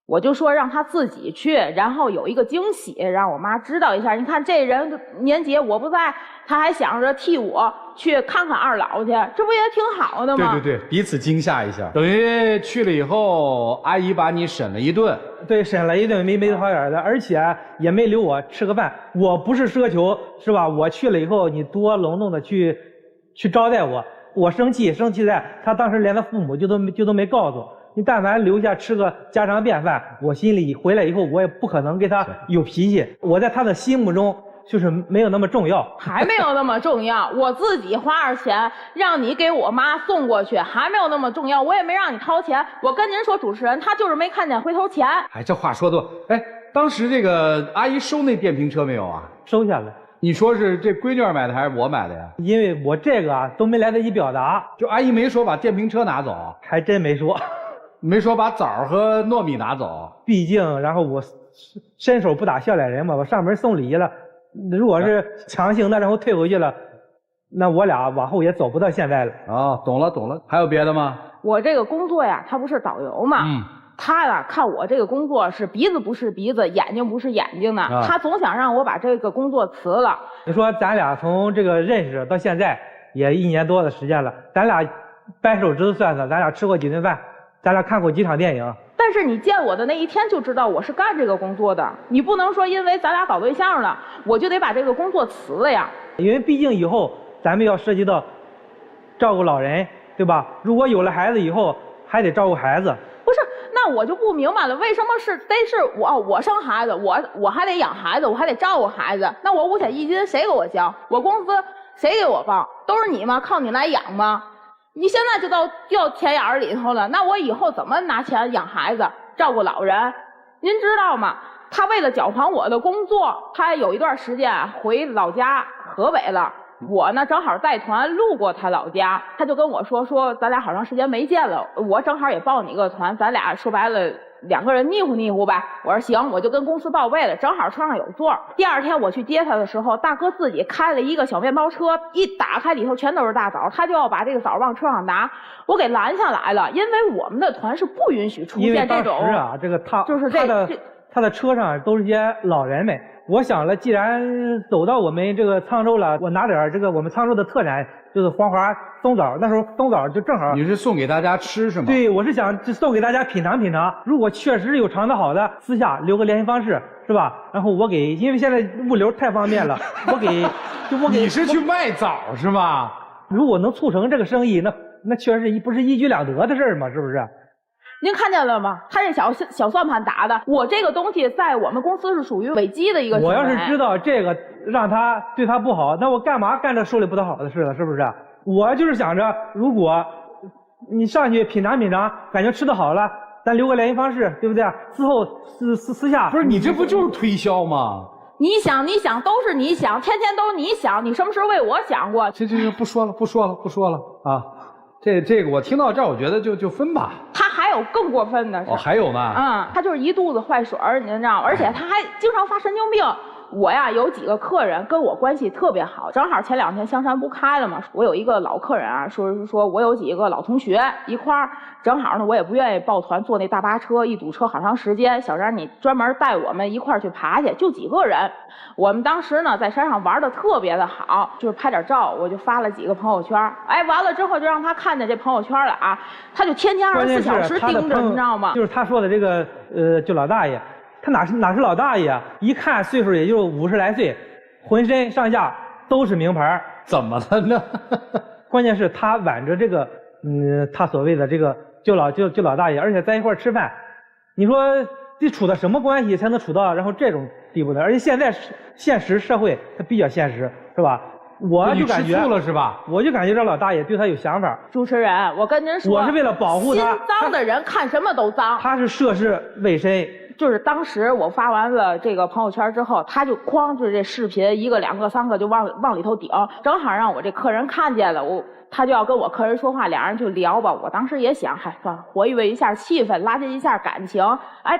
我就说让他自己去，然后有一个惊喜，让我妈知道一下。你看这人年节我不在，他还想着替我去看看二老去，这不也挺好的吗？对，彼此惊吓一下。等于去了以后，阿姨把你审了一顿。对，审了一顿没得好眼的，而且也没留我吃个饭。我不是奢求，是吧？我去了以后，你多隆重的去招待我。我生气在他当时连他父母就都没告诉你，但凡留下吃个家常便饭，我心里回来以后我也不可能跟他有脾气。我在他的心目中就是没有那么重要，还没有那么重要。我自己花着钱让你给我妈送过去，还没有那么重要。我也没让你掏钱。我跟您说，主持人他就是没看见回头钱。哎，这话说的，哎，当时这个阿姨收那电瓶车没有啊？收下了。你说是这闺女买的还是我买的呀？因为我这个都没来得及表达，就阿姨没说把电瓶车拿走，还真没说，没说把枣和糯米拿走。毕竟，然后我伸手不打笑脸人嘛，我上门送礼了。如果是强行的，然后退回去了，那我俩往后也走不到现在了。哦，懂了。还有别的吗？我这个工作呀，他不是导游嘛。他呀看我这个工作是鼻子不是鼻子，眼睛不是眼睛的，他总想让我把这个工作辞了。你说咱俩从这个认识到现在也1年多的时间了，咱俩掰手指头算算，咱俩吃过几顿饭，咱俩看过几场电影。但是你见我的那一天就知道我是干这个工作的，你不能说因为咱俩搞对象了，我就得把这个工作辞了呀。因为毕竟以后咱们要涉及到照顾老人，对吧？如果有了孩子以后还得照顾孩子。不是，那我就不明白了，为什么得是我生孩子，我还得养孩子，我还得照顾孩子？那我5险1金谁给我交？我工资谁给我报？都是你吗？靠你来养吗？你现在就掉钱眼里头了，那我以后怎么拿钱养孩子、照顾老人？您知道吗？他为了缴还我的工作，他有一段时间回老家河北了。我呢正好带团路过他老家，他就跟我说咱俩好长时间没见了，我正好也报你个团，咱俩说白了2个人腻乎腻乎呗。我说行，我就跟公司报备了，正好车上有座。第2天我去接他的时候，大哥自己开了一个小面包车，一打开里头全都是大枣，他就要把这个枣往车上拿，我给拦下来了，因为我们的团是不允许出现这种。因为当时啊，这个就是他的车上都是些老人们。我想了，既然走到我们这个沧州了，我拿点这个我们沧州的特产，就是黄花松枣。那时候松枣就正好。你是送给大家吃是吗？对，我是想送给大家品尝品尝。如果确实有尝得好的，私下留个联系方式，是吧？然后我给，因为现在物流太方便了，我给。你是去卖枣是吧？如果能促成这个生意，那确实不是一举两得的事儿吗？是不是？您看见了吗？他这小算盘打的，我这个东西在我们公司是属于违纪的一个行为。我要是知道这个让他对他不好，那我干嘛干这手里不讨好的事了？是不是？我就是想着，如果你上去品尝品尝，感觉吃的好了，咱留个联系方式，对不对？之后私下不是你这不就是推销吗？你想都是你想，天天都是你想，你什么时候为我想过？这不说了啊！这个我听到这儿，我觉得就分吧。他还有更过分的是，还有呢。他就是一肚子坏水儿，你知道吗？而且他还经常发神经病。我呀有几个客人跟我关系特别好，正好前2天香山不开了嘛，我有一个老客人啊，说我有几个老同学一块儿，正好呢我也不愿意抱团坐那大巴车，一堵车好长时间，小张你专门带我们一块儿去爬去，就几个人。我们当时呢在山上玩的特别的好，就是拍点照，我就发了几个朋友圈，完了之后就让他看见这朋友圈了啊，他就天天24小时盯着，你知道吗？就是他说的这个就老大爷。他哪是老大爷啊？一看岁数也就50来岁，浑身上下都是名牌。怎么了呢？关键是他挽着这个，他所谓的这个就老大爷，而且在一块吃饭，你说得处到什么关系才能处到然后这种地步呢？而且现在现实社会它比较现实，是吧？我就感觉你吃醋了是吧？我就感觉这老大爷对他有想法。主持人，我跟您说，我是为了保护他。心脏的人看什么都脏。他是涉世未深。就是当时我发完了这个朋友圈之后，他就哐就这视频1个、2个、3个就往里头顶，正好让我这客人看见了，他就要跟我客人说话，俩人就聊吧。我当时也想，算了，活跃一下气氛，拉近一下感情。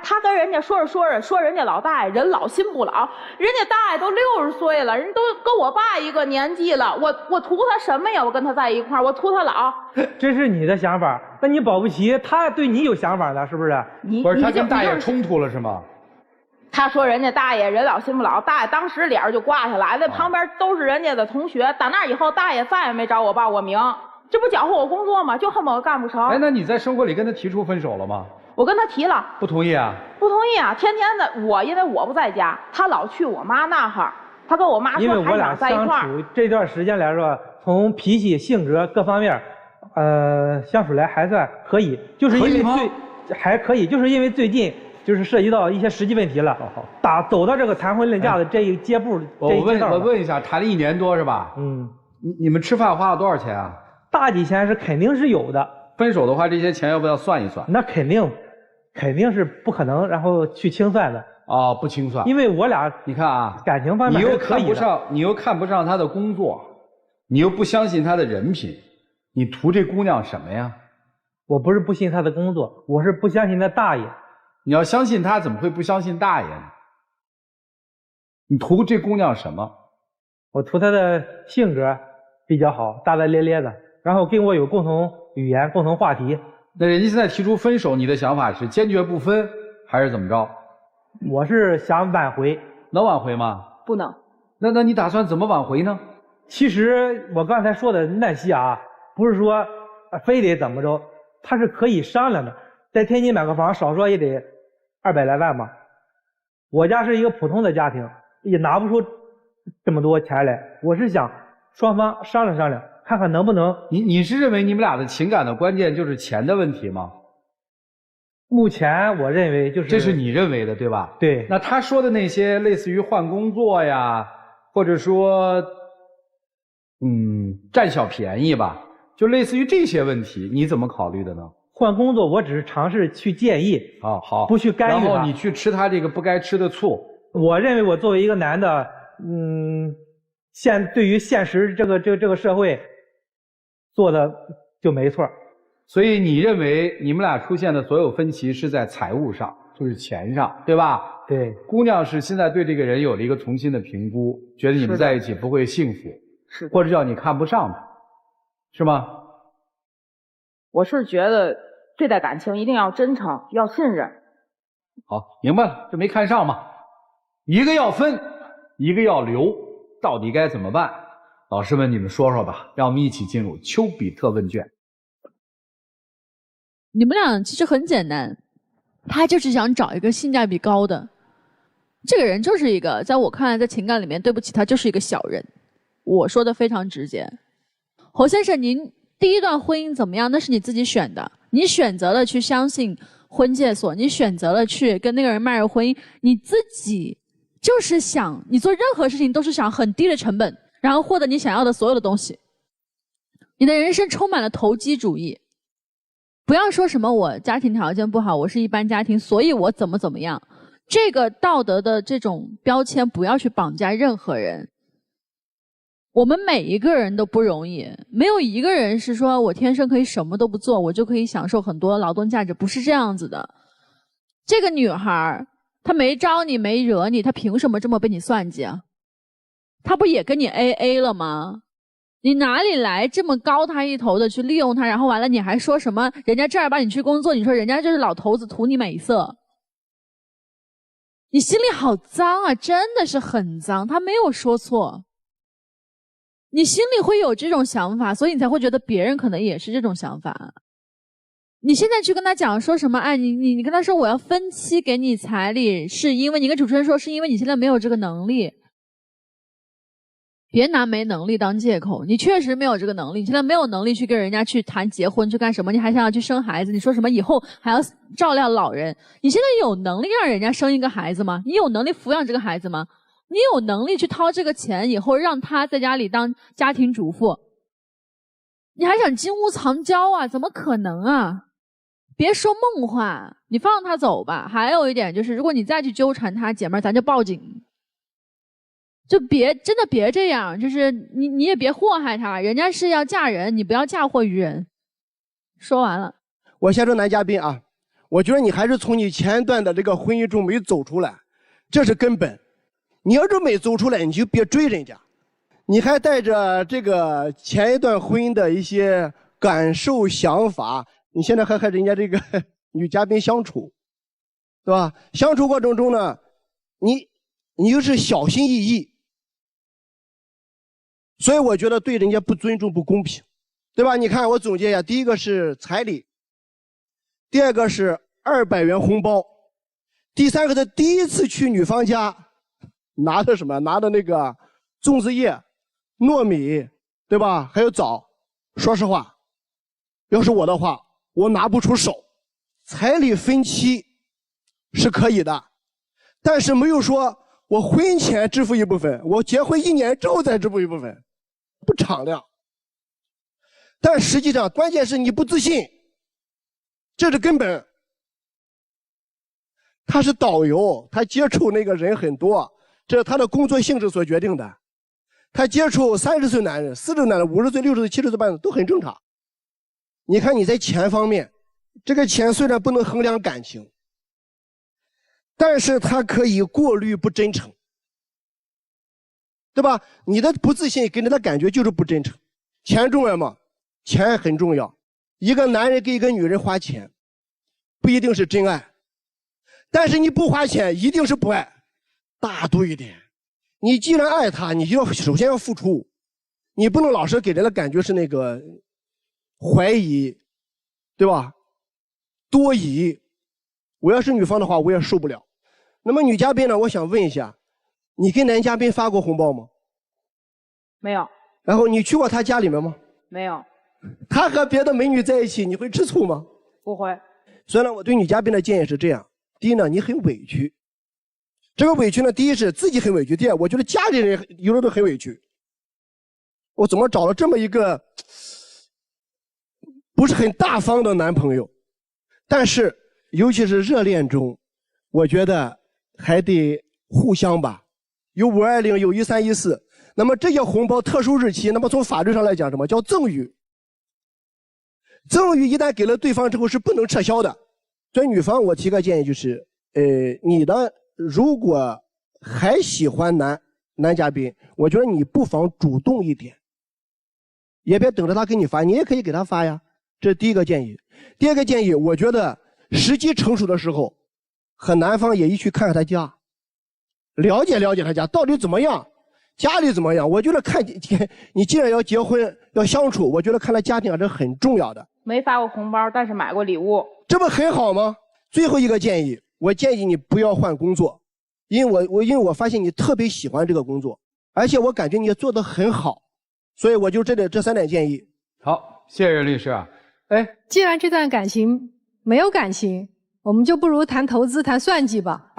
他跟人家说着说人家老大爷人老心不老，人家大爷都60岁了，人都跟我爸一个年纪了，我图他什么呀？我跟他在一块儿，我图他老。这是你的想法，那你保不齐他对你有想法呢，是不是？不是他跟大爷冲突了是吗？他说人家大爷人老心不老，大爷当时脸就挂下来，那旁边都是人家的同学。打那以后，大爷再也没找我报过名，这不搅和我工作吗？就恨不得干不成。那你在生活里跟他提出分手了吗？我跟他提了，不同意啊。不同意啊！天天的因为我不在家，他老去我妈那哈，他跟我妈说还想在一块儿。因为我俩相处这段时间来说，从脾气、性格各方面，相处来还算可以，就是因为还可以，就是因为最近。就是涉及到一些实际问题了，走到这个谈婚论嫁的这一阶步，我问一下，谈了1年多是吧？你们吃饭花了多少钱啊？大几千是肯定是有的。分手的话，这些钱要不要算一算？那肯定是不可能，然后去清算的。不清算。因为我俩你看啊，感情方面你又看不上他的工作，你又不相信他的人品，你图这姑娘什么呀？我不是不信他的工作，我是不相信那大爷。你要相信他，怎么会不相信大爷呢？你图这姑娘什么？我图她的性格比较好，大大咧咧的，然后跟我有共同语言、共同话题。那人家现在提出分手，你的想法是坚决不分，还是怎么着？我是想挽回。能挽回吗？不能。那你打算怎么挽回呢？其实我刚才说的那些啊，不是说非得怎么着，他是可以商量的。在天津买个房，少说也得200来万吧。我家是一个普通的家庭，也拿不出这么多钱来。我是想双方商量商量，看看能不能。你是认为你们俩的情感的关键就是钱的问题吗？目前我认为就是。这是你认为的对吧？对。那他说的那些类似于换工作呀，或者说占小便宜吧，就类似于这些问题，你怎么考虑的呢？换工作，我只是尝试去建议，好，不去干预他。然后你去吃他这个不该吃的醋。我认为我作为一个男的，对于现实这个社会做的就没错。所以你认为你们俩出现的所有分歧是在财务上，就是钱上，对吧？对。姑娘是现在对这个人有了一个重新的评估，觉得你们在一起不会幸福，是，或者叫你看不上他，是吗？我是觉得对待感情一定要真诚，要信任。好，明白了，这没看上嘛。一个要分，一个要留，到底该怎么办？老师们，你们说说吧，让我们一起进入丘比特问卷。你们俩其实很简单，他就是想找一个性价比高的，这个人就是一个，在我看来，在情感里面，对不起，他就是一个小人。我说的非常直接。侯先生，您第一段婚姻怎么样？那是你自己选的，你选择了去相信婚介所，你选择了去跟那个人迈入婚姻，你自己就是想，你做任何事情都是想很低的成本，然后获得你想要的所有的东西。你的人生充满了投机主义。不要说什么我家庭条件不好，我是一般家庭，所以我怎么样。这个道德的这种标签不要去绑架任何人。我们每一个人都不容易，没有一个人是说我天生可以什么都不做，我就可以享受很多劳动价值，不是这样子的。这个女孩她没招你没惹你，她凭什么这么被你算计啊？她不也跟你 AA 了吗？你哪里来这么高他一头的去利用他，然后完了你还说什么人家这儿把你去工作，你说人家就是老头子图你美色，你心里好脏啊，真的是很脏，他没有说错，你心里会有这种想法，所以你才会觉得别人可能也是这种想法。你现在去跟他讲说什么，哎，你跟他说我要分期给你彩礼，是因为你跟主持人说是因为你现在没有这个能力。别拿没能力当借口，你确实没有这个能力，你现在没有能力去跟人家去谈结婚去干什么，你还想要去生孩子，你说什么以后还要照料老人，你现在有能力让人家生一个孩子吗？你有能力抚养这个孩子吗？你有能力去掏这个钱以后让他在家里当家庭主妇，你还想金屋藏娇啊？怎么可能啊？别说梦话，你放他走吧。还有一点就是，如果你再去纠缠他，姐妹儿咱就报警。就真的别这样，就是你也别祸害他，人家是要嫁人，你不要嫁祸于人。说完了。我先说男嘉宾啊，我觉得你还是从你前段的这个婚姻中没走出来，这是根本。你要是没走出来，你就别追人家。你还带着这个前一段婚姻的一些感受想法，你现在还和人家这个女嘉宾相处，对吧？相处过程中呢，你又是小心翼翼。所以我觉得对人家不尊重不公平，对吧？你看我总结一下，第一个是彩礼，第二个是200元红包，第三个是第一次去女方家拿的什么？拿的那个粽子叶、糯米，对吧？还有枣。说实话，要是我的话，我拿不出手。彩礼分期是可以的，但是没有说我婚前支付一部分，我结婚1年之后再支付一部分。不敞亮，但实际上关键是你不自信，这是根本。他是导游，他接触那个人很多，这是他的工作性质所决定的。他接触30岁男人、40岁男人、50岁、60岁、70岁半的都很正常。你看你在钱方面，这个钱虽然不能衡量感情，但是它可以过滤不真诚。对吧？你的不自信给人的感觉就是不真诚。钱重要吗？钱很重要。一个男人给一个女人花钱，不一定是真爱，但是你不花钱一定是不爱。大度一点，你既然爱他，你就要首先要付出，你不能老是给人的感觉是那个怀疑，对吧？多疑。我要是女方的话，我也受不了。那么女嘉宾呢？我想问一下。你给男嘉宾发过红包吗？没有。然后你去过他家里面吗？没有。他和别的美女在一起，你会吃醋吗？不会。所以呢，我对女嘉宾的建议是这样：第一呢，你很委屈。这个委屈呢，第一是自己很委屈，第二，我觉得家里人有的都很委屈。我怎么找了这么一个不是很大方的男朋友？但是，尤其是热恋中，我觉得还得互相吧。有520，有1314，那么这些红包特殊日期，那么从法律上来讲，什么叫赠与？赠与一旦给了对方之后是不能撤销的。所以女方我提个建议就是，你的如果还喜欢男嘉宾，我觉得你不妨主动一点，也别等着他给你发，你也可以给他发呀。这是第一个建议。第二个建议，我觉得时机成熟的时候，和男方也一起看看他家，了解了解他家到底怎么样，家里怎么样。我觉得你既然要结婚要相处，我觉得看他家庭还是很重要的。没发过红包，但是买过礼物，这不很好吗？最后一个建议，我建议你不要换工作，因为我发现你特别喜欢这个工作，而且我感觉你也做得很好，所以我就这3点建议。好，谢谢任律师啊。既然这段感情没有感情，我们就不如谈投资、谈算计吧。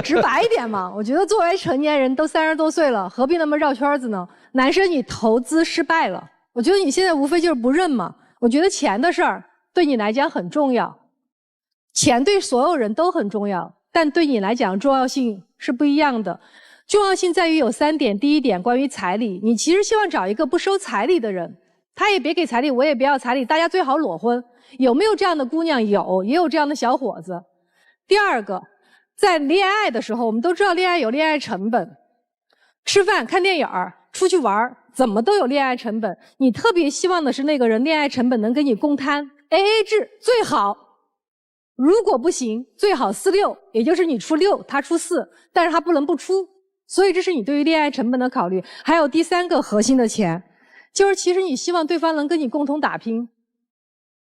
直白一点嘛，我觉得作为成年人都30多岁了，何必那么绕圈子呢？男生，你投资失败了，我觉得你现在无非就是不认嘛。我觉得钱的事儿对你来讲很重要，钱对所有人都很重要，但对你来讲重要性是不一样的。重要性在于有3点。第一点，关于彩礼，你其实希望找一个不收彩礼的人，他也别给彩礼，我也不要彩礼，大家最好裸婚。有没有这样的姑娘？有，也有这样的小伙子。第二个，在恋爱的时候，我们都知道恋爱有恋爱成本，吃饭、看电影、出去玩，怎么都有恋爱成本。你特别希望的是那个人恋爱成本能跟你共摊 ，AA 制最好。如果不行，最好4-6，也就是你出6，他出4，但是他不能不出。所以这是你对于恋爱成本的考虑。还有第3个核心的钱，就是其实你希望对方能跟你共同打拼，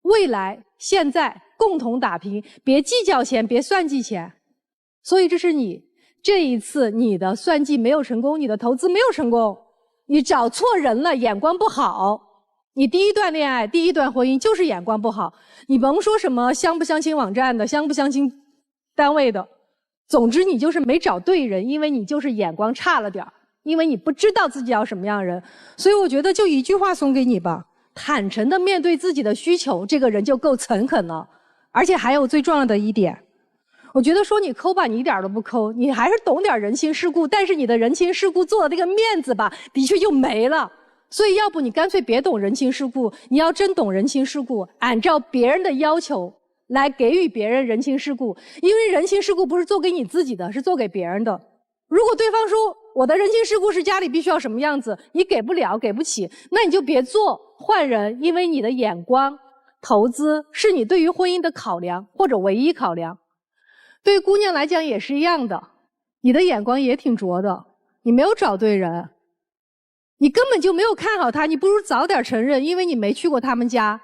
未来、现在共同打拼，别计较钱，别算计钱。所以这是你这一次你的算计没有成功，你的投资没有成功，你找错人了，眼光不好。你第一段恋爱、第一段婚姻就是眼光不好。你甭说什么相不相亲网站的、相不相亲单位的，总之你就是没找对人，因为你就是眼光差了点儿，因为你不知道自己要什么样的人。所以我觉得就一句话送给你吧，坦诚的面对自己的需求，这个人就够诚恳了。而且还有最重要的一点，我觉得说你抠吧，你一点都不抠，你还是懂点人情世故，但是你的人情世故做的这个面子吧，的确就没了。所以要不你干脆别懂人情世故，你要真懂人情世故，按照别人的要求来给予别人人情世故，因为人情世故不是做给你自己的，是做给别人的。如果对方说我的人情世故是家里必须要什么样子，你给不了给不起，那你就别做，换人。因为你的眼光投资是你对于婚姻的考量或者唯一考量。对于姑娘来讲也是一样的，你的眼光也挺拙的，你没有找对人，你根本就没有看好他，你不如早点承认，因为你没去过他们家，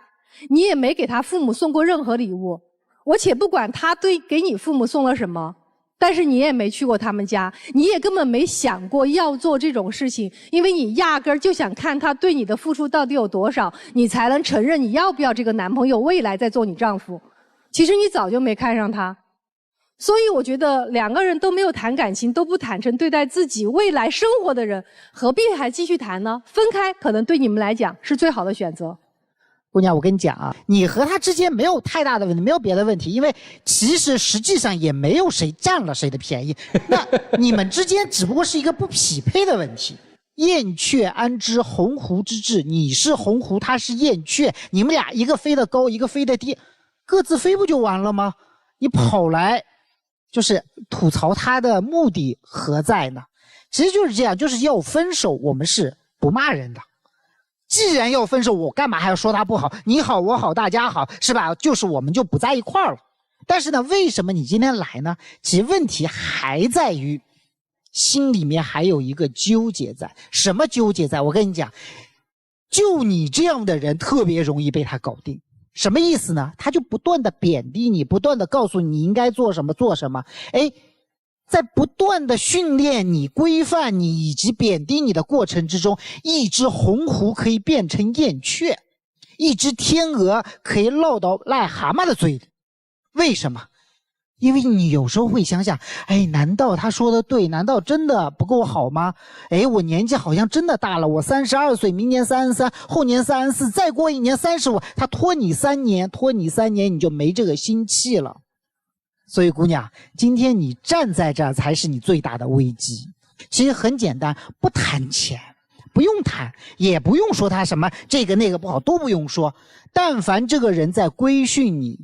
你也没给他父母送过任何礼物。我且不管他给你父母送了什么，但是你也没去过他们家，你也根本没想过要做这种事情，因为你压根儿就想看他对你的付出到底有多少，你才能承认你要不要这个男朋友未来再做你丈夫。其实你早就没看上他。所以我觉得两个人都没有谈感情，都不坦诚对待自己未来生活的人，何必还继续谈呢？分开可能对你们来讲是最好的选择。姑娘，我跟你讲啊，你和他之间没有太大的问题，没有别的问题，因为其实实际上也没有谁占了谁的便宜，那你们之间只不过是一个不匹配的问题。燕雀安知鸿鹄之志，你是鸿鹄，他是燕雀，你们俩一个飞得高，一个飞得低，各自飞不就完了吗？你跑来就是吐槽他的目的何在呢？其实就是这样，就是要分手，我们是不骂人的。既然要分手，我干嘛还要说他不好？你好我好大家好，是吧？就是我们就不在一块儿了。但是呢，为什么你今天来呢？其实问题还在于心里面还有一个纠结在。什么纠结在？我跟你讲，就你这样的人特别容易被他搞定。什么意思呢？他就不断的贬低你，不断的告诉你应该做什么做什么。哎，在不断的训练你、规范你以及贬低你的过程之中，一只鸿鹄可以变成燕雀，一只天鹅可以落到癞蛤蟆的嘴里。为什么？因为你有时候会想想，哎，难道他说的对？难道真的不够好吗？哎，我年纪好像真的大了，我32岁，明年33，后年34，再过1年35，他拖你3年，你就没这个心气了。所以姑娘，今天你站在这儿才是你最大的危机。其实很简单，不谈钱，不用谈，也不用说他什么这个那个不好，都不用说。但凡这个人在规训你，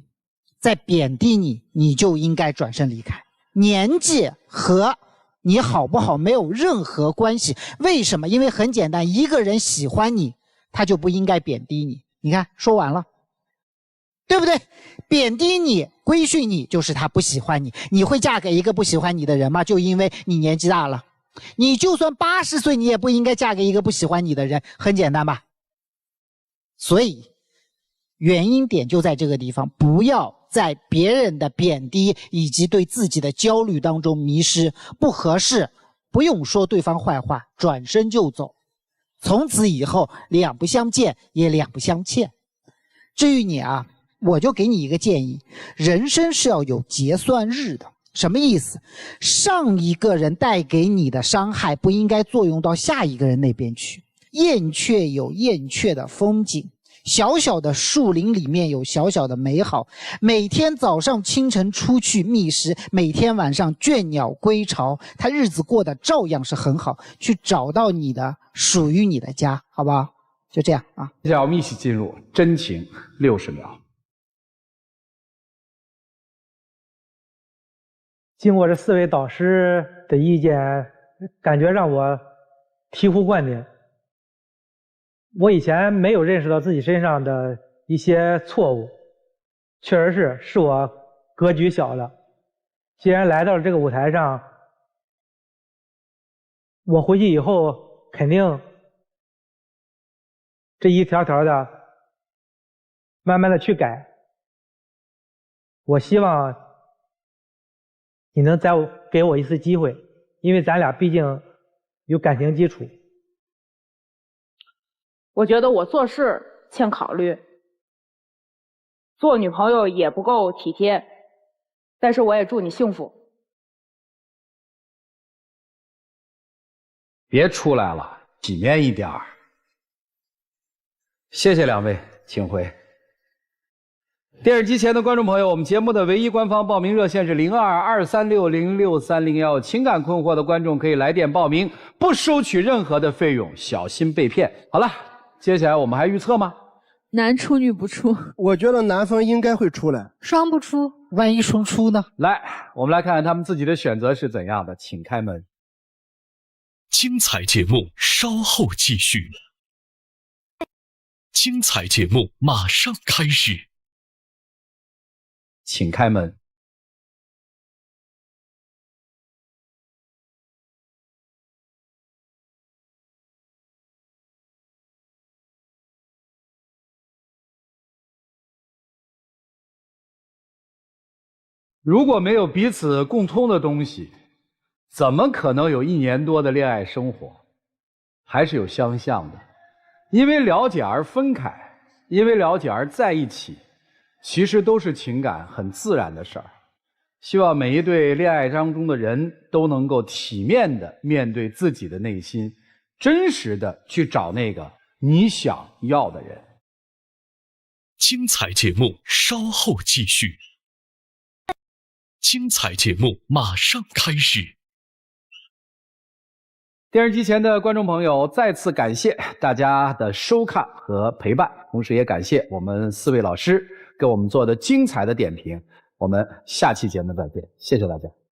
在贬低你，你就应该转身离开。年纪和你好不好没有任何关系。为什么？因为很简单，一个人喜欢你，他就不应该贬低你。你看，说完了，对不对？贬低你、规训你，就是他不喜欢你。你会嫁给一个不喜欢你的人吗？就因为你年纪大了。你就算80岁，你也不应该嫁给一个不喜欢你的人，很简单吧？所以原因点就在这个地方，不要在别人的贬低以及对自己的焦虑当中迷失，不合适，不用说对方坏话，转身就走。从此以后，两不相见也两不相欠。至于你啊，我就给你一个建议，人生是要有结算日的。什么意思？上一个人带给你的伤害不应该作用到下一个人那边去。燕雀有燕雀的风景，小小的树林里面有小小的美好。每天早上清晨出去觅食，每天晚上倦鸟归巢，他日子过得照样是很好。去找到你的属于你的家，好不好？就这样啊。接下来我们一起进入真情60秒。经过这4位导师的意见，感觉让我醍醐灌顶。我以前没有认识到自己身上的一些错误，确实是我格局小了。既然来到了这个舞台上，我回去以后肯定这一条条的慢慢的去改。我希望你能再给我一次机会，因为咱俩毕竟有感情基础。我觉得我做事欠考虑，做女朋友也不够体贴，但是我也祝你幸福。别出来了，体面一点儿。谢谢两位，请回。电视机前的观众朋友，我们节目的唯一官方报名热线是0223606301，情感困惑的观众可以来电报名，不收取任何的费用，小心被骗。好了，接下来我们还预测吗？男出女不出，我觉得男方应该会出来，双不出，万一双出呢？来，我们来看看他们自己的选择是怎样的，请开门。精彩节目稍后继续，精彩节目马上开始。请开门。如果没有彼此共通的东西，怎么可能有1年多的恋爱生活？还是有相像的，因为了解而分开，因为了解而在一起。其实都是情感很自然的事儿，希望每一对恋爱当中的人都能够体面的面对自己的内心，真实的去找那个你想要的人。精彩节目稍后继续，精彩节目马上开始。电视机前的观众朋友，再次感谢大家的收看和陪伴，同时也感谢我们4位老师给我们做的精彩的点评。我们下期节目再见，谢谢大家。